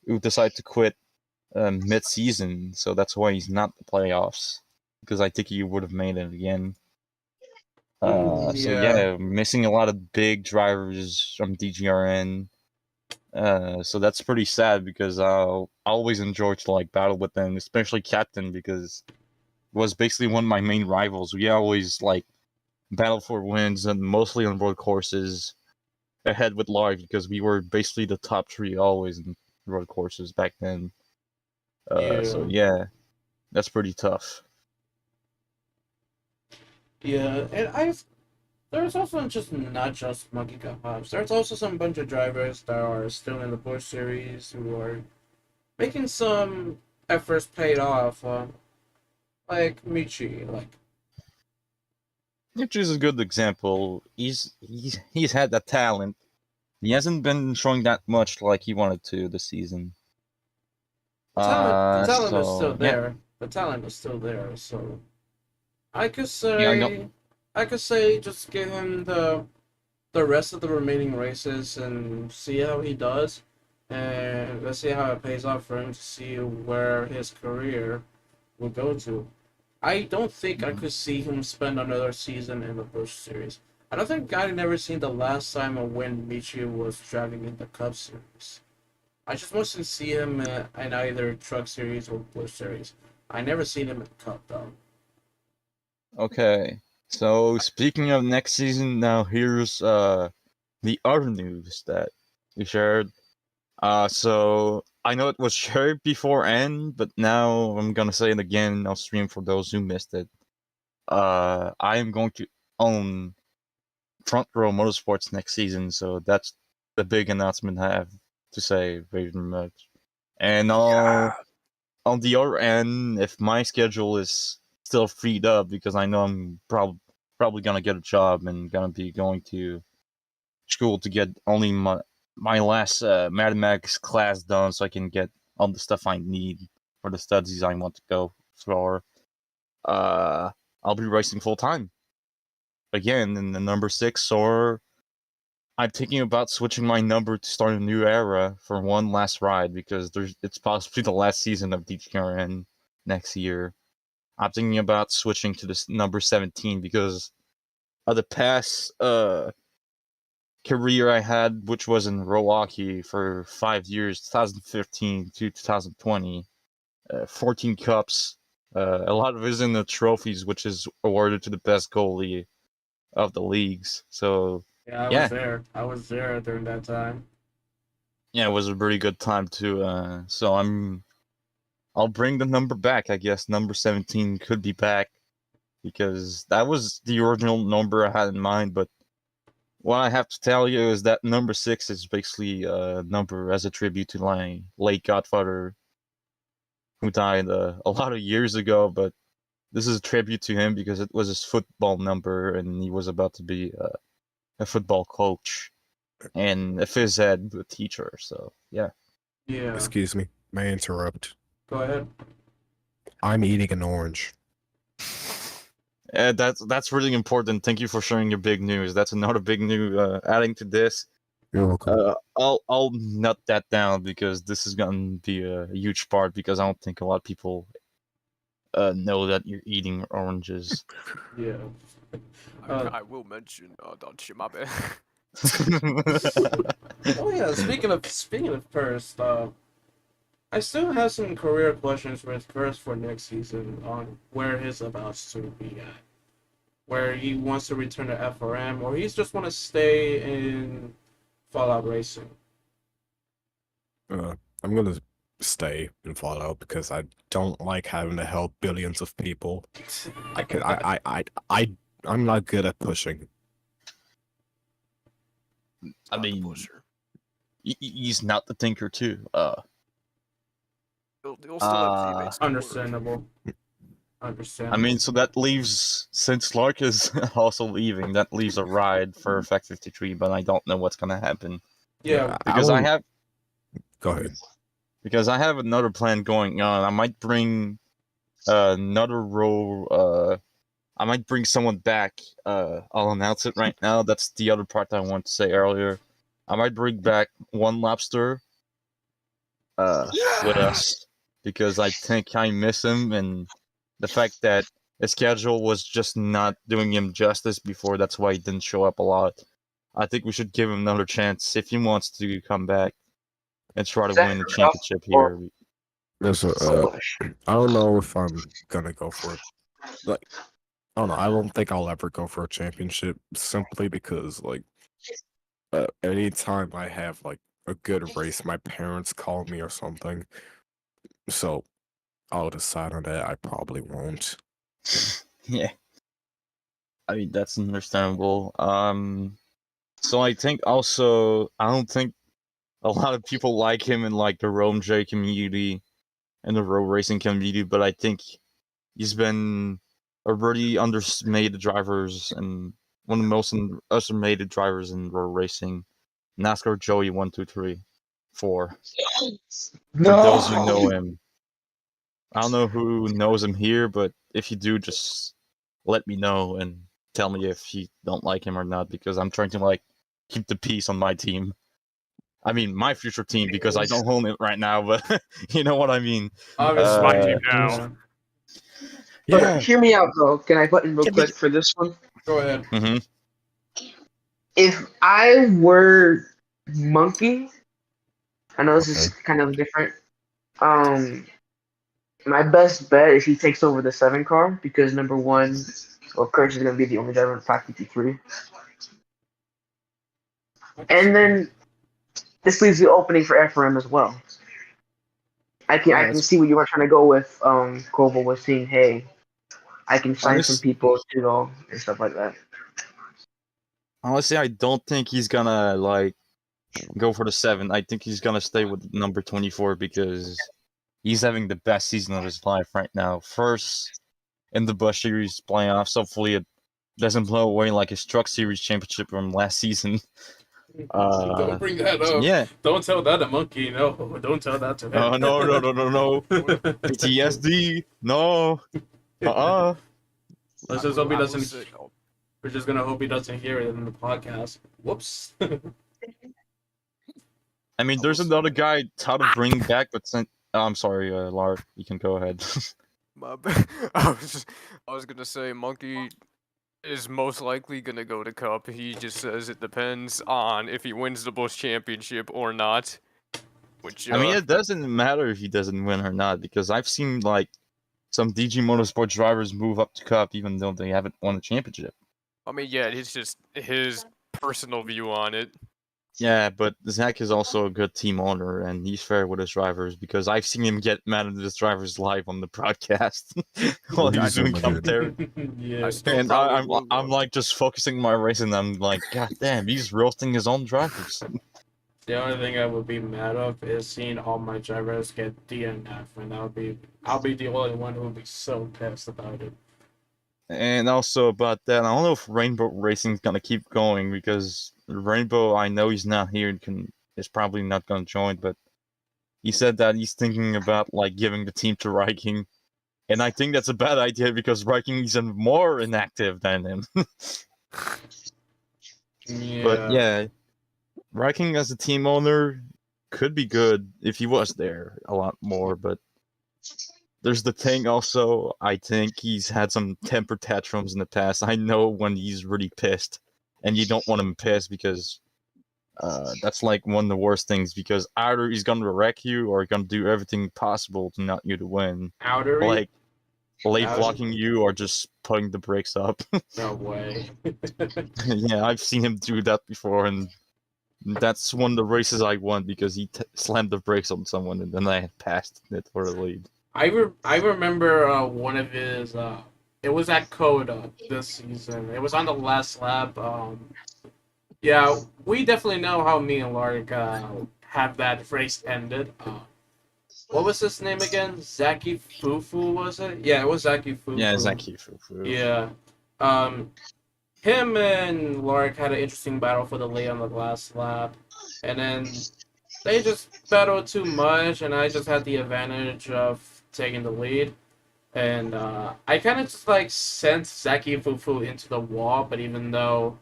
who decided to quit mid-season, so that's why he's not the playoffs. Because I think he would have made it again. So Yeah. yeah, missing a lot of big drivers from DGRN. So that's pretty sad because I always enjoy to like battle with them, especially Captain because it was basically one of my main rivals. We always like battle for wins and mostly on road courses ahead with Large because we were basically the top three always in road courses back then. So Yeah. yeah, that's pretty tough. Yeah. And there's also just not just Monkey Got Hops. There's also some bunch of drivers that are still in the Bush series who are making some efforts paid off. Like Michi. Like Which is a good example. He's had that talent. He hasn't been showing that much like he wanted to this season. the talent is still So yeah, there. The talent is still there. So I could yeah, I know. say, I could say, just give him the rest of the remaining races and see how he does, and let's see how it pays off for him to see where his career will go to. I don't think I could see him spend another season in the Bush Series. I don't think I've never seen the last time when Michio was driving in the Cup Series. I just want to see him in either Truck Series or Bush Series. I never seen him in Cup though. Okay. So speaking of next season, now here's the other news that we shared. So I know it was shared before end, but now I'm gonna say it again on stream for those who missed it. I am going to own Front Row Motorsports next season, so that's the big announcement I have to say very much. And on the other end, if my schedule is still freed up, because I know I'm probably gonna get a job and gonna be going to school to get only my last mathematics class done, so I can get all the stuff I need for the studies I want to go for. I'll be racing full time again in the number 6, or I'm thinking about switching my number to start a new era for one last ride because it's possibly the last season of DGRN next year. I'm thinking about switching to this number 17 because of the past career I had, which was in Milwaukee for 5 years, 2015 to 2020, 14 cups. A lot of it is in the trophies, which is awarded to the best goalie of the leagues. So Yeah, I yeah, was there. I was there during that time. yeah, it was a pretty good time too. So I'll bring the number back. I guess number 17 could be back because that was the original number I had in mind. But what I have to tell you is that number 6 is basically a number as a tribute to my late godfather, who died a lot of years ago. But this is a tribute to him because it was his football number, and he was about to be a football coach and a phys ed teacher. So yeah. Yeah. Excuse me, may I interrupt? Go ahead. I'm eating an orange. That's really important. Thank you for sharing your big news. That's another big news. Adding to this, You're welcome. I'll nut that down because this is gonna be a huge part because I don't think a lot of people know that you're eating oranges. Yeah. I will mention, don't shit my bad. Oh yeah. Speaking of first, I still have some career questions for next season on where he's about to be at, where he wants to return to FRM, or he's just want to stay in Fallout Racing. I'm gonna stay in Fallout because I don't like having to help billions of people. I'm not good at pushing. I Not the mean, pusher. he's not the thinker too. He'll still have teammates. don't worry. Understandable. I Understandable. mean, so that leaves, since Lark is also leaving, that leaves a ride for Effect 53, but I don't know what's gonna happen Yeah. because I have Go ahead. because I have another plan going on. I might bring another role. I might bring someone back. I'll announce it right now. That's the other part I wanted to say earlier. I might bring back One Lobster with us because I think I miss him, and the fact that his schedule was just not doing him justice before, that's why he didn't show up a lot. I think we should give him another chance if he wants to come back and try to win the championship here. There's I don't know if I'm gonna go for it. Like, I don't know. I don't think I'll ever go for a championship simply because, like, anytime I have like a good race, my parents call me or something. So I'll decide on that. I probably won't. Yeah. I mean, that's understandable. So I think also, I don't think a lot of people like him in like the Rome J community and the road racing community, but I think he's been a really underestimated drivers and one of the most underestimated drivers in road racing. NASCAR Joey 123 4. For those who know him, I don't know who knows him here, but if you do, just let me know and tell me if you don't like him or not, because I'm trying to like keep the peace on my team. I mean, my future team, because I don't own it right now, but you know what I mean. Obviously. My team yeah. now. But hear me out though. Can I butt in real quick for this one? Go ahead. Mm-hmm. If I were Monkey, I know this is kind of different. My best bet is he takes over the 7 car because number one, well, Kurt is going to be the only driver in 553. And then this leaves the opening for FRM as well. I can see what you were trying to go with. Koval was saying, hey, I can sign some people, you know, and stuff like that. Honestly, I don't think he's gonna like go for the 7. I think he's gonna stay with number 24 because he's having the best season of his life right now. First in the Busch Series playoffs. Hopefully, it doesn't blow away like his Truck Series championship from last season. Don't bring that up. Yeah. Don't tell that to Monkey. No, don't tell that to him. Oh no. PTSD. No. Let's just hope he I will doesn't. say, We're just gonna hope he doesn't hear it in the podcast. Whoops. I mean, there's another guy how to bring back, but I'm sorry, Lard. You can go ahead. my bad. I was gonna say Monkey is most likely gonna go to Cup. He just says it depends on if he wins the Bush Championship or not. Which I mean, it doesn't matter if he doesn't win or not, because I've seen like some DG Motorsports drivers move up to Cup even though they haven't won a championship. I mean, yeah, it's just his personal view on it. Yeah, but Zach is also a good team owner, and he's fair with his drivers, because I've seen him get mad at his drivers live on the broadcast while I he's doing never did. commentary. Yeah. I still And probably will I'm run. like just focusing my race, and I'm like, God damn, he's roasting his own drivers. The only thing I would be mad of is seeing all my drivers get DNF, and I'll be the only one who would be so pissed about it. And also about that, I don't know if Rainbow Racing's gonna keep going, because Rainbow, I know he's not here, and is probably not gonna join, but he said that he's thinking about like giving the team to Viking, and I think that's a bad idea because Viking is even more inactive than him. Yeah. But yeah, Viking as a team owner could be good if he was there a lot more, but there's the thing also, I think he's had some temper tantrums in the past. I know when he's really pissed, and you don't want him pissed because that's like one of the worst things, because either he's gonna wreck you or gonna do everything possible to not you to win. Outery? Like late Outery? blocking you or just putting the brakes up. No way. Yeah, I've seen him do that before, and that's one of the races I won because he slammed the brakes on someone and then I passed it for the lead. I remember one of his. It was at Coda this season. It was on the last lap. Yeah, we definitely know how me and Lark have that race ended. What was his name again? Zaki Fufu, was it? Yeah, it was Zaki Fufu. Yeah, Zaki Fufu. Yeah. Him and Lark had an interesting battle for the lead on the last lap, and then they just battled too much, and I just had the advantage of taking the lead. And I kind of just like sent Zaki Fufu into the wall, but even though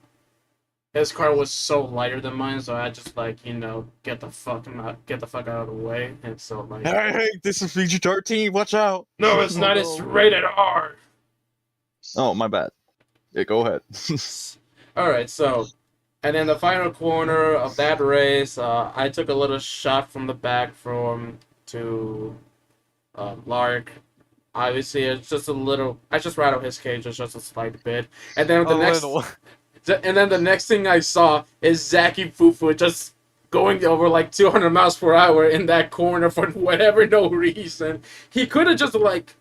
his car was so lighter than mine, so I just like get the fuck out of the way. And so like, Hey, this is PG-13, watch out! no, it's not. It's rated R. Oh, my bad. Yeah, go ahead. All right, so. And in the final corner of that race, I took a little shot from the back to Lark. Obviously, it's just a little. I just rattled his cage just a slight bit, and then the next thing I saw is Zaki Fufu just going over like 200 miles per hour in that corner for whatever no reason. He could have just like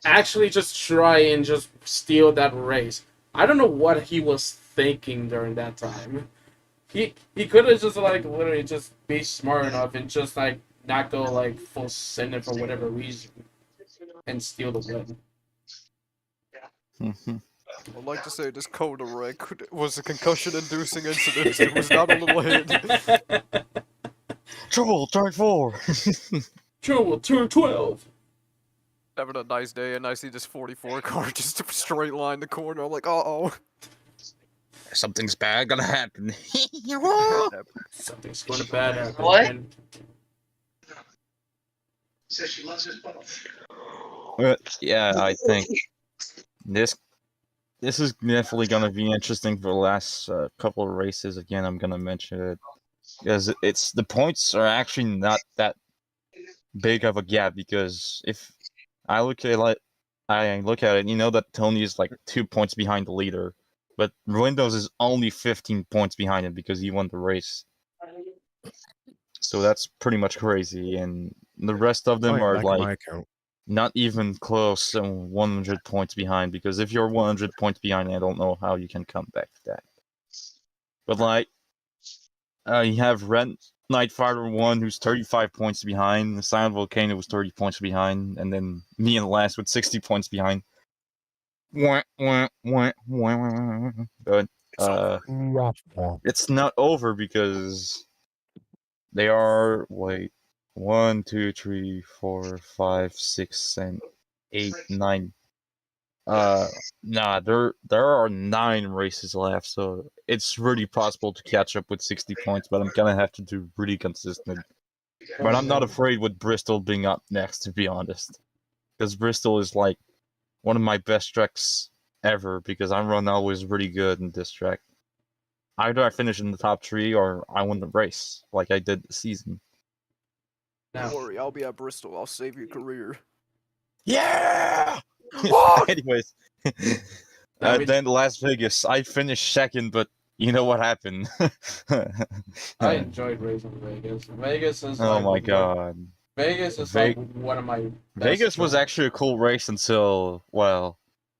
actually just try and just steal that race. I don't know what he was thinking during that time. He could have just like literally just be smart enough and just like not go like full send it for whatever reason and steal the win. I'd like to say this Coda wreck was a concussion-inducing incident. It was not a little hit. Trouble, turn 4! Trouble, turn 12! Having a nice day, and I see this 44 car just straight line the corner. I'm like, uh-oh. Something's bad gonna happen. Something's going to bad happen. What? And Says she loves his bottle. Yeah, I think this is definitely gonna be interesting for the last couple of races. Again, I'm gonna mention it because it's the points are actually not that big of a gap, because if I look at it, you know that Tony is like 2 points behind the leader, but Windows is only 15 points behind him because he won the race. So that's pretty much crazy, and the rest of them are Back like my account. not even close and 100 points behind, because if you're 100 points behind, I don't know how you can come back to that. But like, you have Red Knight Fighter 1 who's 35 points behind, Silent Volcano was 30 points behind, and then me and Last with 60 points behind. But it's not over because they are wait 1, 2, 3, 4, 5, 6, and 8, 9. Nah, there are 9 races left, so it's really possible to catch up with 60 points, but I'm gonna have to do really consistent. But I'm not afraid with Bristol being up next, to be honest, because Bristol is like one of my best tracks ever because I run always really good in this track. Either I finish in the top 3 or I win the race, like I did this season. Don't Now, worry, I'll be at Bristol. I'll save your career. Yeah! What? Anyways, now we, then Las Vegas, I finished second, but you know what happened? I enjoyed racing Vegas. Vegas is Oh like my god. Vegas is like one of my best Vegas was tracks. actually a cool race until, well,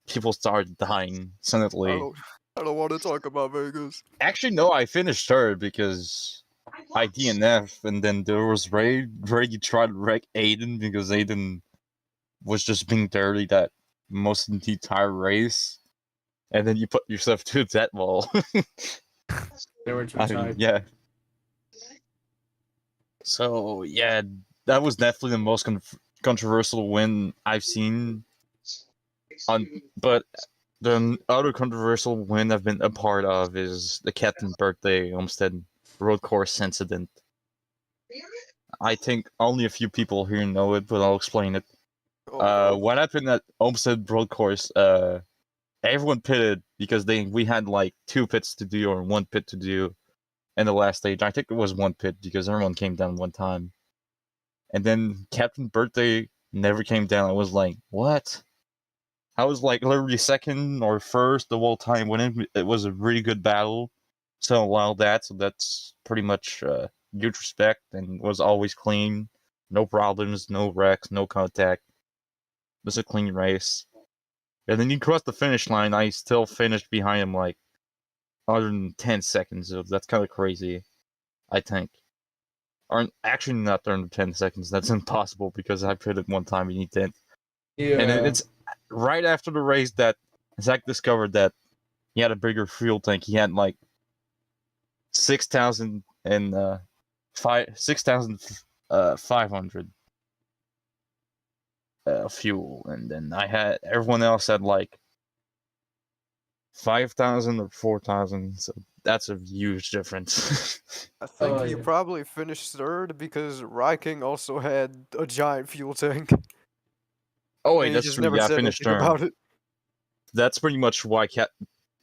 people started dying I suddenly. don't want to talk about Vegas. Actually, no, I finished third because I DNF, and then there was Ray. Ray tried to wreck Aiden because Aiden was just being dirty that most of the entire race, and then you put yourself to that wall. They were too I tight. mean, yeah. So yeah, that was definitely the most controversial win I've seen. But the other controversial win I've been a part of is the Captain Birthday Homestead road course incident. I think only a few people here know it, but I'll explain it. Oh no. What happened at Homestead road course? Everyone pitted because we had like 2 pits to do or 1 pit to do in the last stage. I think it was 1 pit because everyone came down one time, and then Captain Birthday never came down. I was like, what? I was like literally second or first the whole time winning. It was a really good battle. So allowed that. So that's pretty much huge respect and was always clean. No problems, no wrecks, no contact. It was a clean race. And then you cross the finish line. I still finished behind him like 110 seconds. So that's kind of crazy, I think. Or actually not under 10 seconds. That's impossible because I pitted one time. You need 10. Yeah. And it's right after the race that Zach discovered that he had a bigger fuel tank. He had like 6,000 and 6,500 fuel, and then everyone else had like 5,000 or 4,000. So that's a huge difference. I think Oh, you yeah. probably finished third because Ryking also had a giant fuel tank. Oh And wait, he that's just true. never Yeah, I said finished anything third. about it. That's pretty much why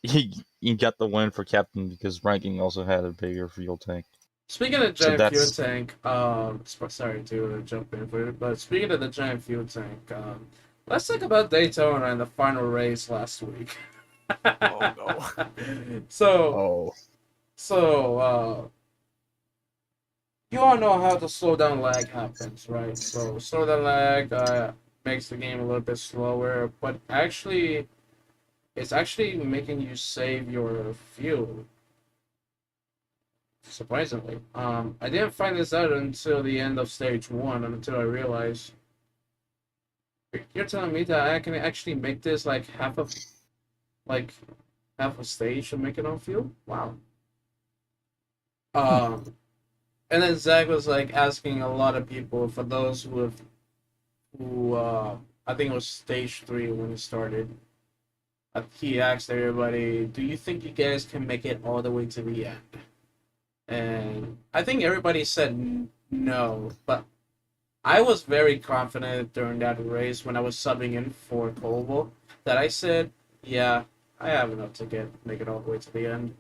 he got the win for captain because ranking also had a bigger fuel tank. Speaking of So giant fuel that's tank, sorry to jump in for it, but speaking of the giant fuel tank, let's talk about Daytona and the final race last week. Oh no. So, oh you all know how the slowdown lag happens, right? So, slowdown lag makes the game a little bit slower, but actually, it's actually making you save your fuel. Surprisingly, I didn't find this out until the end of stage 1, until I realized you're telling me that I can actually make this like like half a stage to make it on fuel. Wow. Um, and then Zach was like asking a lot of people, for those who I think it was stage 3 when it started. He asked everybody, "Do you think you guys can make it all the way to the end?" And I think everybody said no, but I was very confident during that race when I was subbing in for Koval that I said, "Yeah, I have enough to make it all the way to the end."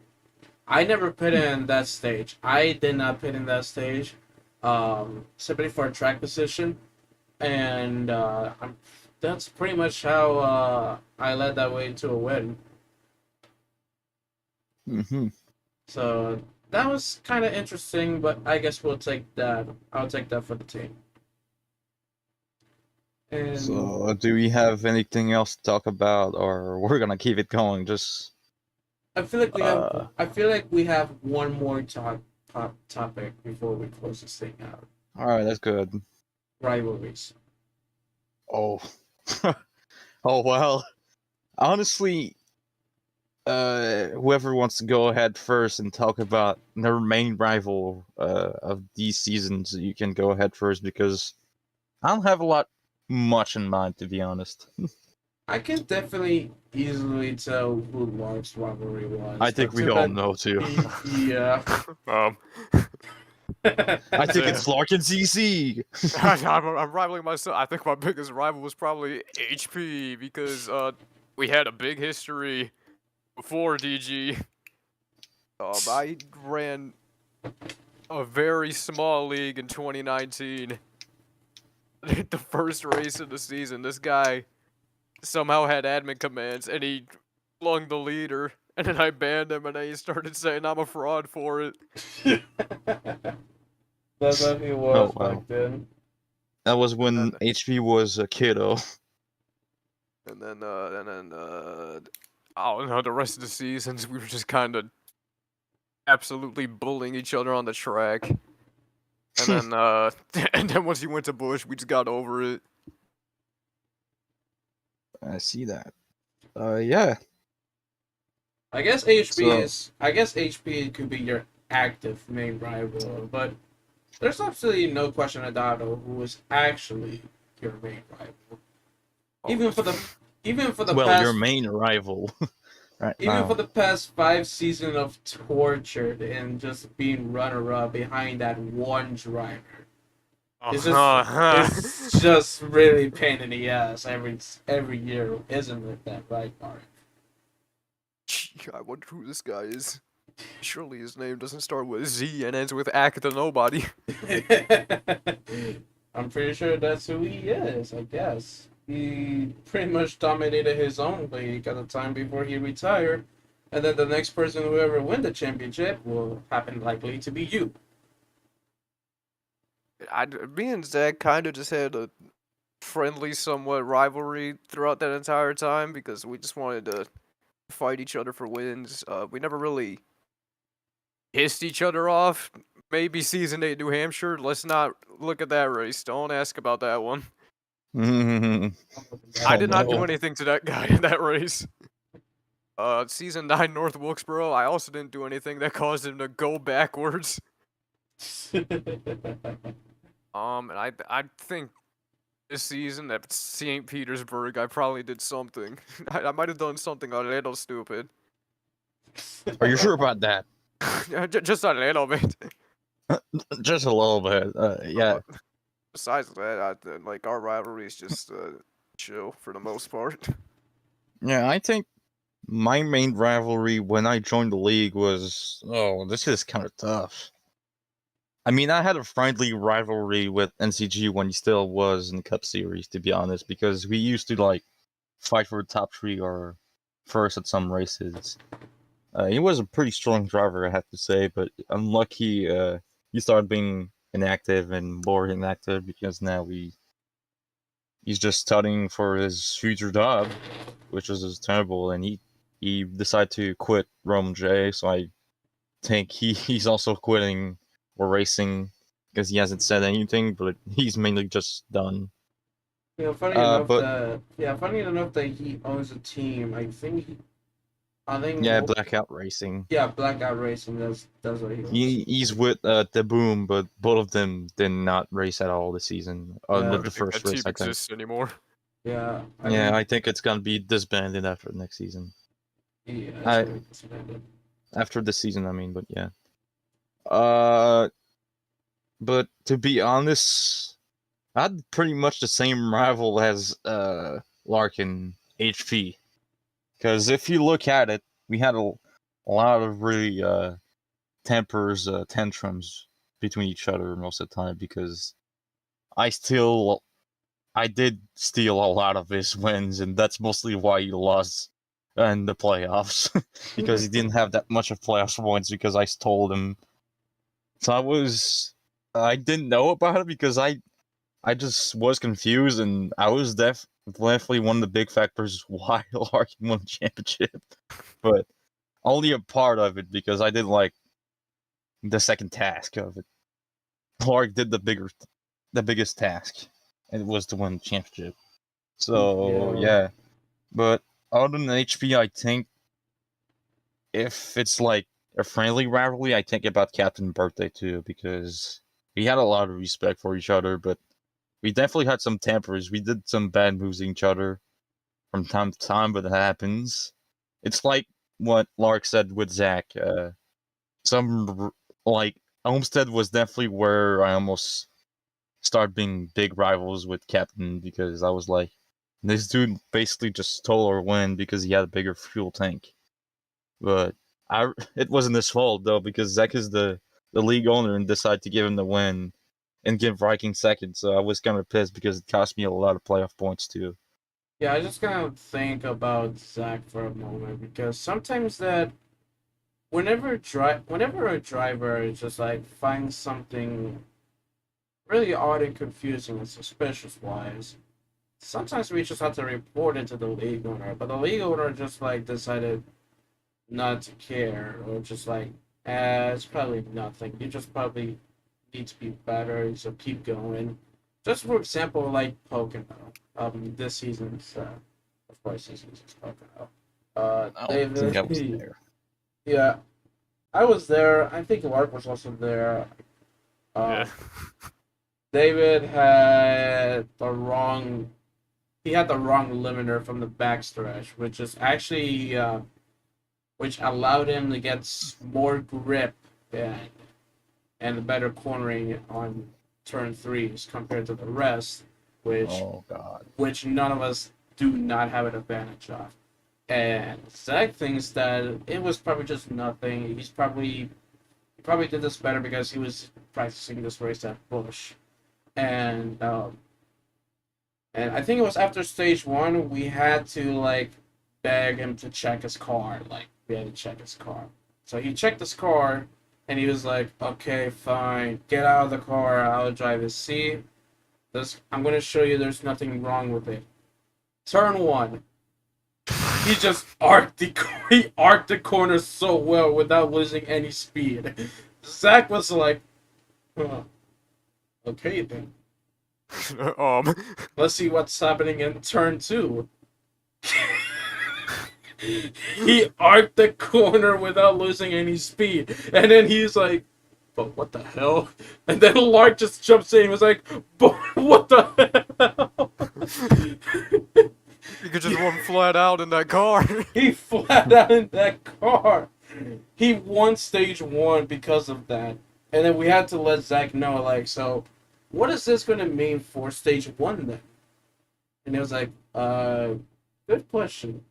I never put in that stage. I did not put in that stage, simply for a track position, and that's pretty much how I led that way to a win. hmm So that was kind of interesting, but I guess we'll take that. I'll take that for the team. And So do we have anything else to talk about, or we're gonna keep it going? Just I feel like we have. uh, I feel like we have one more topic before we close this thing out. all right, that's good. Rivalries. Oh, oh well. Honestly, whoever wants to go ahead first and talk about their main rival of these seasons, you can go ahead first because I don't have a lot much in mind, to be honest. I can definitely easily tell who Lark's rivalry was. I think we all know too. Yeah. Um, I think it's Lark and CC. I'm rivaling myself. I think my biggest rival was probably HP because we had a big history before DG. I ran a very small league in 2019. The first race of the season, this guy somehow had admin commands and he flung the leader, and then I banned him, and then he started saying I'm a fraud for it. That's how he was back then. That was when HP was a kiddo. And then I don't know, the rest of the seasons we were just kind of absolutely bullying each other on the track. And then and then once he went to Bush, we just got over it. I see that. Yeah. I guess HP could be your active main rival, but there's absolutely no question about who is actually your main rival. Even for the past, your main rival. Right even now. for the past 5 seasons of tortured and just being runner-up behind that one driver. It's just really pain in the ass every year, isn't it? That right, Mark? I wonder who this guy is. Surely his name doesn't start with Z and ends with Act the Nobody. I'm pretty sure that's who he is, I guess. He pretty much dominated his own league at the time before he retired. And then the next person who ever win the championship will happen likely to be you. Me and Zach kind of just had a friendly, somewhat rivalry throughout that entire time because we just wanted to fight each other for wins. We never really pissed each other off. Maybe season 8 New Hampshire. Let's not look at that race. Don't ask about that one. I did not do anything to that guy in that race. Season 9 North Wilkesboro, I also didn't do anything that caused him to go backwards. And I think this season at St. Petersburg, I probably did something. I might have done something a little stupid. Are you sure about that? Just a little bit. Just a little bit. Yeah. Besides that, like our rivalry is just chill for the most part. Yeah, I think my main rivalry when I joined the league was this is kind of tough. I mean, I had a friendly rivalry with NCG when he still was in the Cup Series, to be honest, because we used to like fight for the top 3 or first at some races. He was a pretty strong driver, I have to say, but unlucky he started being inactive and more inactive because now he's just studying for his future job, which is terrible, and he decided to quit Rome J, so I think he's also quitting or racing because he hasn't said anything, but he's mainly just done. Funny enough that he owns a team. I think Blackout Racing. Yeah, Blackout Racing. That's what he owns. He's with the Boom, but both of them did not race at all this season. The first race, I think. Exists anymore. Yeah. I think it's gonna be disbanded after next season. Yeah. After this season, I mean, but yeah. But to be honest, I had pretty much the same rival as Larkin HP. Because if you look at it, we had a lot of really tantrums between each other most of the time because I did steal a lot of his wins, and that's mostly why he lost in the playoffs because he didn't have that much of playoffs points because I stole him. So I didn't know about it because I just was confused, and I was definitely one of the big factors why Larkin won the championship, but only a part of it because I did like the second task of it. Lark did the biggest task, and it was to win the championship. So yeah. But other than HP, I think if it's like a friendly rivalry, I think about Captain Birthday too, because we had a lot of respect for each other, but we definitely had some tempers. We did some bad moves to each other from time to time, but it happens. It's like what Lark said with Zach. Like Homestead was definitely where I almost started being big rivals with Captain because I was like, this dude basically just stole our win because he had a bigger fuel tank. But it wasn't his fault though because Zach is the league owner and decided to give him the win and give Viking second. So I was kind of pissed because it cost me a lot of playoff points too. Yeah, I just kind of think about Zach for a moment because sometimes that whenever a driver just like finds something really odd and confusing and suspicious wise, sometimes we just have to report it to the league owner. But the league owner just like decided not to care or just like, it's probably nothing. You just probably need to be better, so keep going. Just for example, like Pocono. This season's of course this season's Pocono. I don't think I was David, there. yeah, I was there. I think Lark was also there. Yeah. David had the wrong. He had the wrong limiter from the backstretch, which is actually which allowed him to get more grip and better cornering on turn threes compared to the rest, which Oh god. which none of us do not have an advantage of. And Zach thinks that it was probably just nothing. He probably did this better because he was practicing this race at Bush, and and I think it was after stage one we had to like beg him to check his car. Like we had to check his car. So he checked his car, and he was like, "Okay, fine, get out of the car. I'll drive it. See, I'm gonna show you. There's nothing wrong with it." Turn one. He just he arced the corner so well without losing any speed. Zach was like, huh, "Okay then, um. let's see what's happening in turn two." He arced the corner without losing any speed, and then he's like, "But what the hell?" And then Lark just jumps in and was like, "But what the hell?" You could just run flat out in that car. He flat out in that car. He won stage one because of that. And then we had to let Zach know, like, so what is this gonna mean for stage one then? And he was like, good question.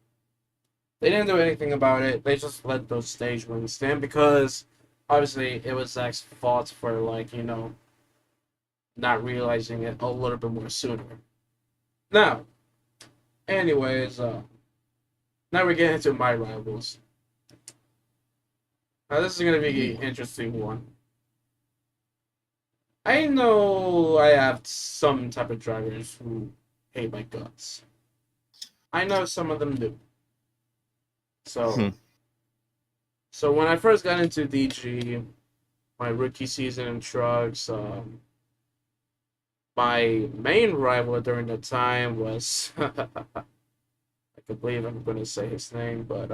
They didn't do anything about it. They just let those stage wins stand because obviously it was Zach's fault for like, not realizing it a little bit more sooner. Now, anyways, now we get into my rivals. Now this is gonna be an interesting one. I know I have some type of drivers who hate my guts. I know some of them do. So, so when I first got into DG, my rookie season in trucks, my main rival during the time was I can't believe I'm going to say his name, but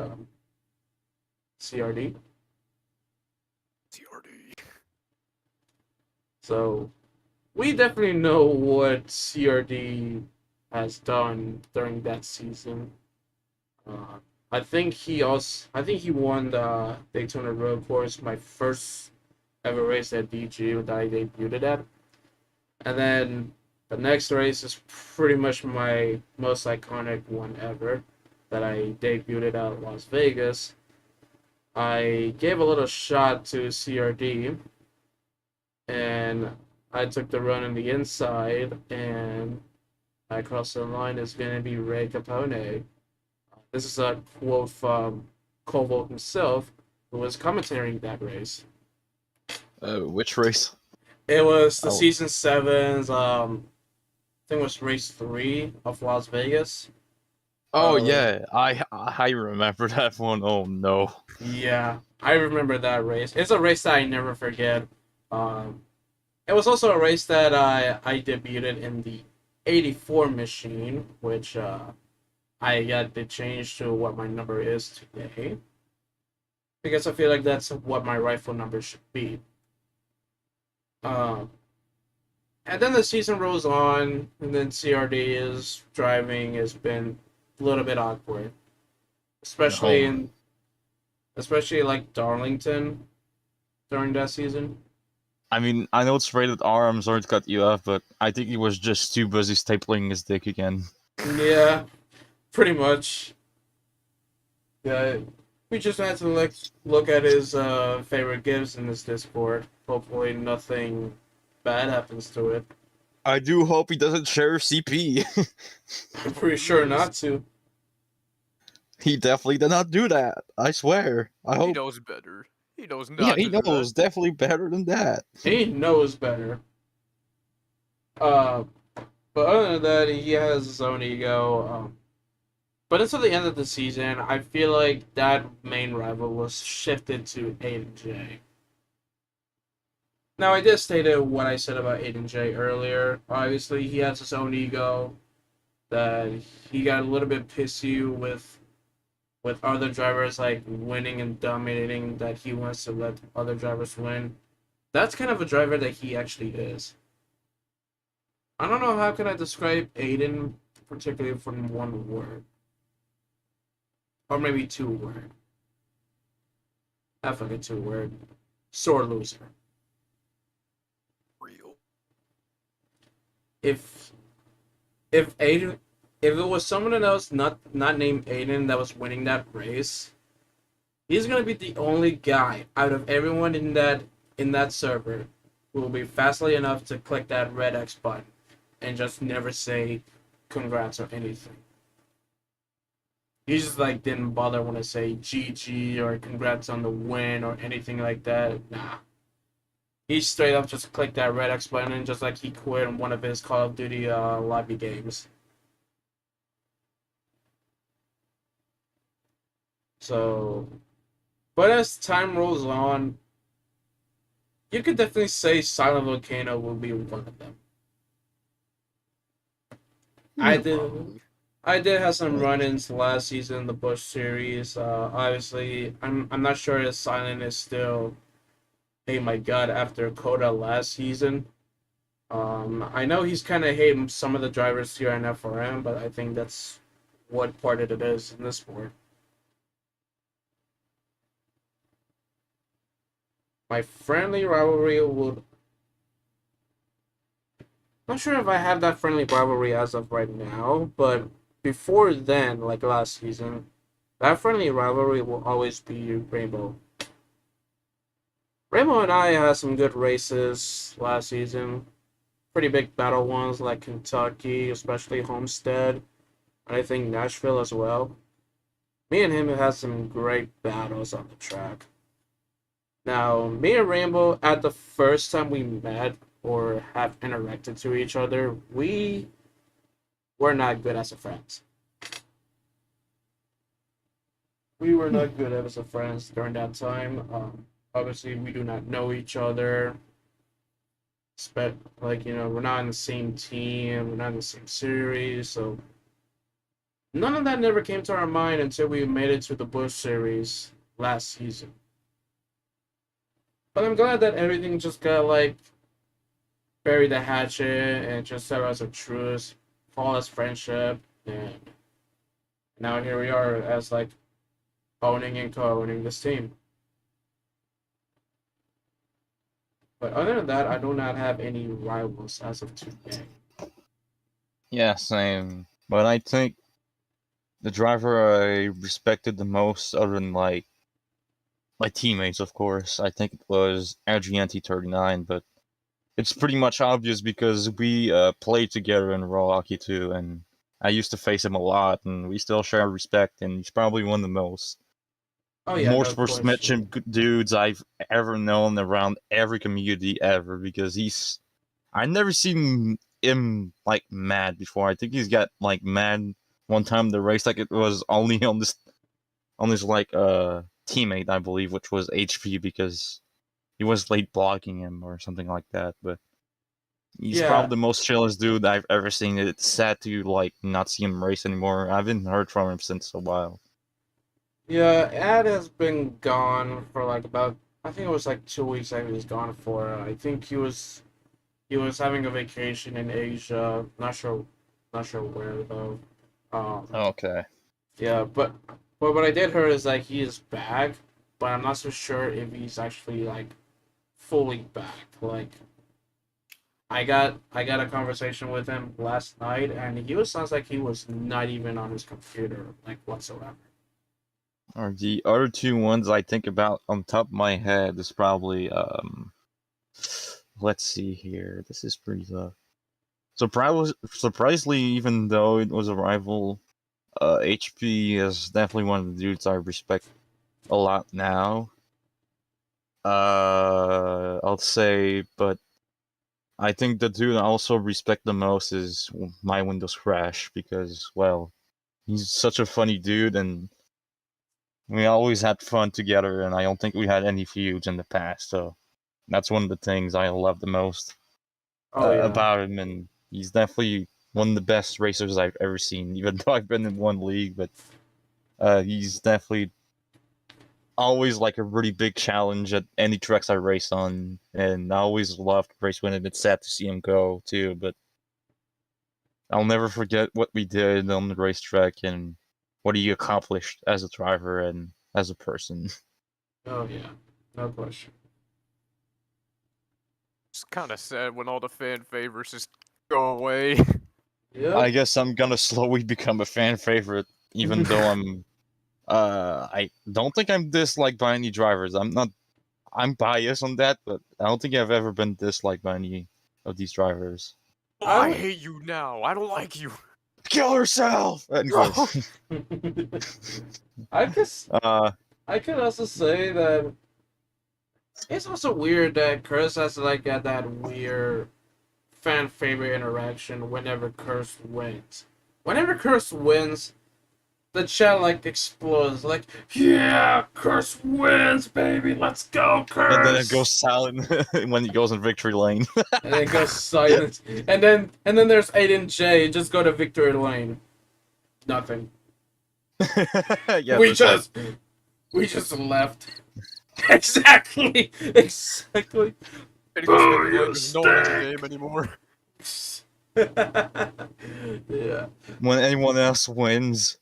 CRD. TRD. So we definitely know what CRD has done during that season. I think he won the Daytona Road Course, my first ever race at DG that I debuted at. And then the next race is pretty much my most iconic one ever that I debuted at Las Vegas. I gave a little shot to CRD and I took the run on the inside and I crossed the line. It's going to be Ray Capone. This is a quote from Koval himself, who was commentating that race. Which race? It was the Oh. season sevens. I think it was race 3 of Las Vegas. Oh yeah, I remember that one. Oh no. Yeah, I remember that race. It's a race that I never forget. It was also a race that I debuted in the 84 machine, which I got to change to what my number is today. because I feel like that's what my rifle number should be. Um, and then the season rolls on, and then CRD's driving has been a little bit awkward, especially Oh, in especially like Darlington during that season. I mean, I know it's rated R. I'm sorry to cut you off, but I think he was just too busy stapling his dick again. Yeah, pretty much. Yeah, we just had to look at his favorite gifts in this Discord. Hopefully, nothing bad happens to it. I do hope he doesn't share CP. I'm pretty sure not to. He definitely did not do that. I swear. I He hope. knows better. He knows Yeah, not he to do knows. that. Definitely better than that. He knows better. Uh, but other than that, he has his own ego. But until the end of the season, I feel like that main rival was shifted to Aiden J. Now, I did state what I said about Aiden J earlier. Obviously, he has his own ego. That he got a little bit pissy with other drivers like winning and dominating. That he wants to let other drivers win. That's kind of a driver that he actually is. I don't know how can I describe Aiden particularly from one word. Or maybe two word. I forget two word. Sore loser. Real. If if Aiden if it was someone else not named Aiden that was winning that race, he's gonna be the only guy out of everyone in that server who will be fastly enough to click that red X button and just never say congrats or anything. He just like didn't bother want to say GG or congrats on the win or anything like that. Nah. He straight up just clicked that red X button just like he quit on one of his Call of Duty lobby games. So, but as time rolls on, you could definitely say Silent Volcano will be one of them. I Yeah, did. probably. I did have some run-ins last season in the Bush series. Obviously, I'm not sure if Silent is still hey my god after Coda last season. I know he's kind of hating some of the drivers here in FRM, but I think that's what part of it is in this sport. My friendly rivalry would. Not sure if I have that friendly rivalry as of right now, but before then, like last season, that friendly rivalry will always be Rainbow. Rainbow and I had some good races last season. Pretty big battle ones like Kentucky, especially Homestead, and I think Nashville as well. Me and him have had some great battles on the track. Now, me and Rainbow, at the first time we met or have interacted to each other, we were not good as a friends. We were not good as a friends during that time. Obviously, we do not know each other. Like, we're not in the same team, we're not in the same series, so none of that never came to our mind until we made it to the Bush series last season. But I'm glad that everything just got like buried the hatchet and just set as a truce, flawless friendship, and now here we are as like owning and co-owning this team. But other than that, I do not have any rivals as of today. Yeah, same. But I think the driver I respected the most, other than like my teammates, of course, I think it was Adrianti39, but it's pretty much obvious because we played together in Raw Hockey too, and I used to face him a lot, and we still share respect, and he's probably one of the Oh yeah, more no sports question. dudes I've ever known around every community ever, because I never seen him like mad before. I think he's got like mad one time in the race, like it was only on this like teammate, I believe, which was HP, because he was late blocking him or something like that. But he's Yeah, probably the most chillest dude I've ever seen. It's sad to like not see him race anymore. I haven't heard from him since a while. Yeah, Ed has been gone for like about, I think it was like 2 weeks that he was gone for. I think he was having a vacation in Asia. Not sure where though. Um, Okay. yeah, but what I did hear is that he is back, but I'm not so sure if he's actually like fully back. Like I got a conversation with him last night, and he was sounds like he was not even on his computer like whatsoever. Or the other two ones I think about on top of my head is probably let's see here. This is pretty tough. Surprisingly, even though it was a rival, HP is definitely one of the dudes I respect a lot now. I'll say, but I think the dude I also respect the most is my Windows Crash because, well, he's such a funny dude and we always had fun together, and I don't think we had any feuds in the past. So that's one of the things I love the most Oh yeah. about him, and he's definitely one of the best racers I've ever seen. Even though I've been in one league, but he's definitely always like a really big challenge at any tracks I race on, and I always loved race winning. It's sad to see him go too, but I'll never forget what we did on the racetrack and what he accomplished as a driver and as a person. Oh yeah. No question. It's kind of sad when all the fan favorites just go away. I Yep. guess I'm gonna slowly become a fan favorite, even though I don't think I'm disliked by any drivers. I'm biased on that, but I don't think I've ever been disliked by any of these drivers. Oh, I I would. hate you now. I don't like you. Kill herself! Anyways. I guess uh, I could also say that it's also weird that Chris has like got that weird fan favorite interaction whenever Curse wins. Whenever Curse wins, the chat like explodes. Like, yeah, Curse wins, baby. Let's go, and then it Curse. goes silent when he goes in victory lane. And then it goes silent. And then there's Aiden J. Just go to victory lane. Nothing. Yeah, We that's like just we just left. Exactly. Exactly. And because Boo, Victor you Lane doesn't know him in the stink. game anymore. Yeah. when anyone else wins.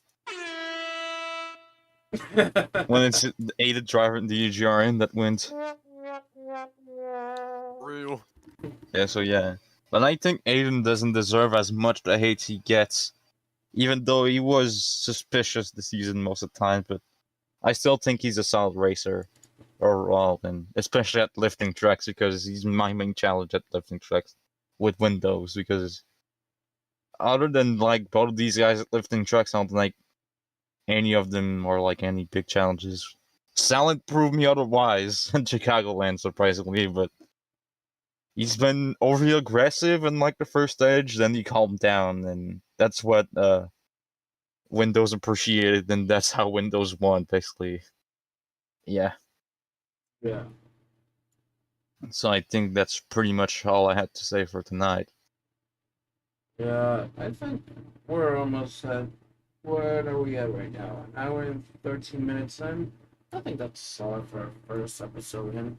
When it's the aided driver in the UGRN that wins. Real. Yeah, so yeah. But I think Aiden doesn't deserve as much the hate he gets, even though he was suspicious this season most of the time, but I still think he's a solid racer overall, and especially at lifting tracks, because he's my main challenge at lifting tracks with Windows, because other than like both of these guys at lifting tracks, I don't like any of them or like any big challenges. Silent proved me otherwise in Chicagoland, surprisingly, but he's been overly aggressive in like the first stage, then he calmed down, and that's what Windows appreciated, and that's how Windows won, basically. Yeah. Yeah. So I think that's pretty much all I had to say for tonight. Yeah. I think we're almost at. What are we at right now? An hour and 13 minutes in. I think that's solid for our first episode. And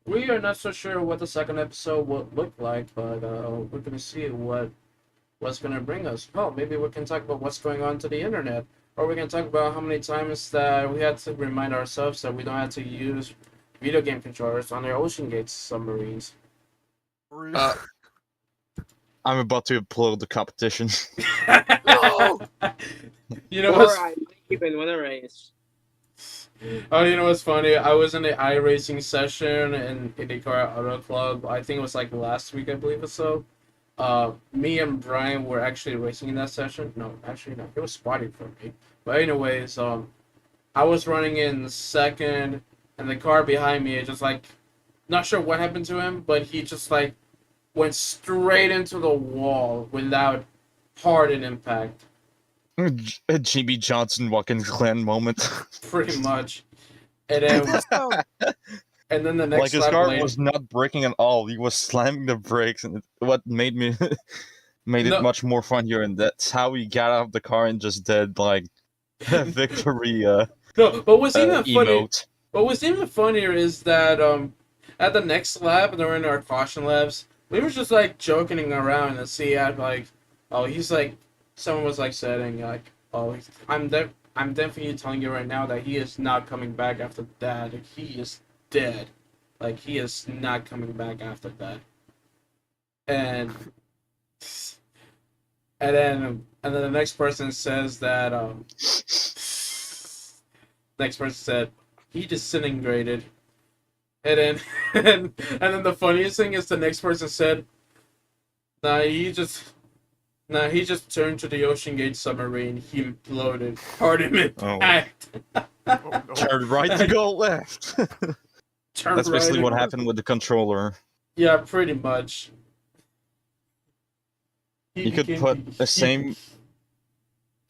we are not so sure what the second episode will look like, but we're gonna see what's gonna bring us. Oh, maybe we can talk about what's going on to the internet, or we can talk about how many times that we had to remind ourselves that we don't have to use video game controllers on their Ocean Gate submarines. Real. I'm about to upload the competition. No! You know what's Alright, keep it with a race. Oh, you know what's funny? I was in the iRacing session in IndyCar Auto Club. I think it was like last week, I believe or so. Me and Brian were actually racing in that session. No, actually no, it was spotty for me. But anyways, I was running in second, and the car behind me, just like, not sure what happened to him, but he just like went straight into the wall without hard an impact, A Jimmy Johnson Watkins Glen moment. pretty much. And then and then the Like next his lap car lane. was not braking at all. He was slamming the brakes, and what made me made it No. much more funnier. And that's how he got out of the car and just did like a victory No, but what's even funny? emote. But what's even funnier is that at the next lab during our caution labs, we were just like joking around and see at like, oh, he's like, someone was like saying like, oh, I'm definitely telling you right now that he is not coming back after that. Like, he is dead. Like he is not coming back after that. And then the next person says that next person said he disintegrated. And then and then the funniest thing is the next person said, nah, he just turned to the Ocean Gate submarine. He imploded. Hard impact. Oh no. Turn right to go left. Turned That's basically right what in. happened with the controller. Yeah, pretty much. You could put the same.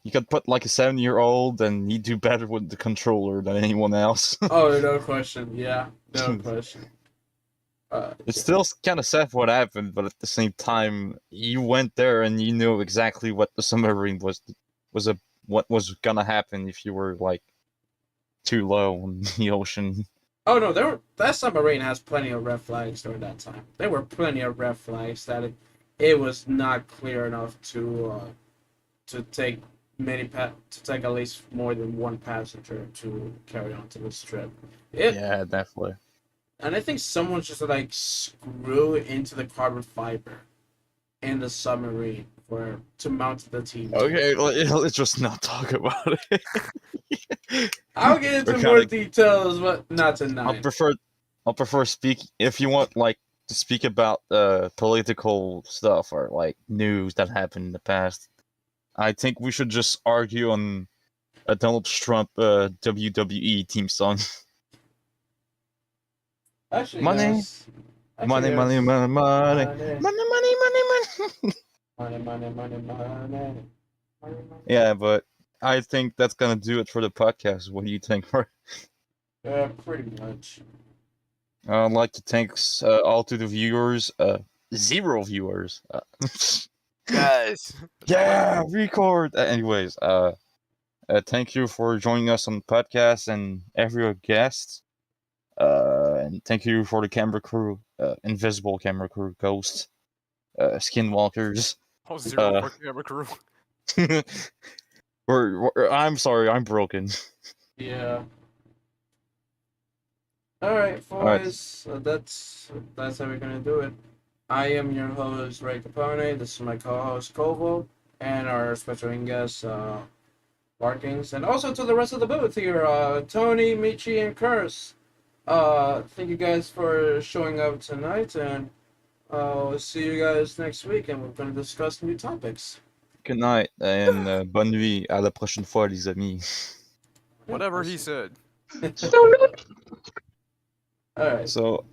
You could put like a 7-year-old, and he'd do better with the controller than anyone else. Oh, no question. Yeah, no question. It's still kind of sad what happened, but at the same time, you went there and you knew exactly what the submarine what was gonna happen if you were like too low in the ocean. Oh no, that submarine has plenty of red flags during that time. There were plenty of red flags that it was not clear enough to take to take at least more than one passenger to carry on to this trip. Yeah, definitely. And I think someone just like screw into the carbon fiber in the submarine to mount the TV. Okay, let's just not talk about it. I'll get into more details, but not tonight. I'll prefer speak if you want like to speak about political stuff or like news that happened in the past. I think we should just argue on a Donald Trump WWE theme song. Actually, Money. yes. Money, money, money, money, money, money, money, money. Yeah, but I think that's gonna do it for the podcast. What do you think? Yeah, pretty much. I'd like to thank all to the viewers. 0 viewers. Yes. Yeah, record. Anyways, thank you for joining us on the podcast and every guest. And thank you for the camera crew, invisible camera crew, ghosts, skinwalkers. Oh, 0 for camera crew. I'm sorry, I'm broken. Yeah. Alright, boys. That's how we're gonna do it. I am your host, Ray Capone. This is my co-host, Koval, and our special guest, Barkings, and also to the rest of the booth here, Tony, Michi, and Curse. Thank you guys for showing up tonight, and we'll see you guys next week, and we're going to discuss new topics. Good night, and bonne nuit. À la prochaine fois, les amis. Whatever he said. Alright. So,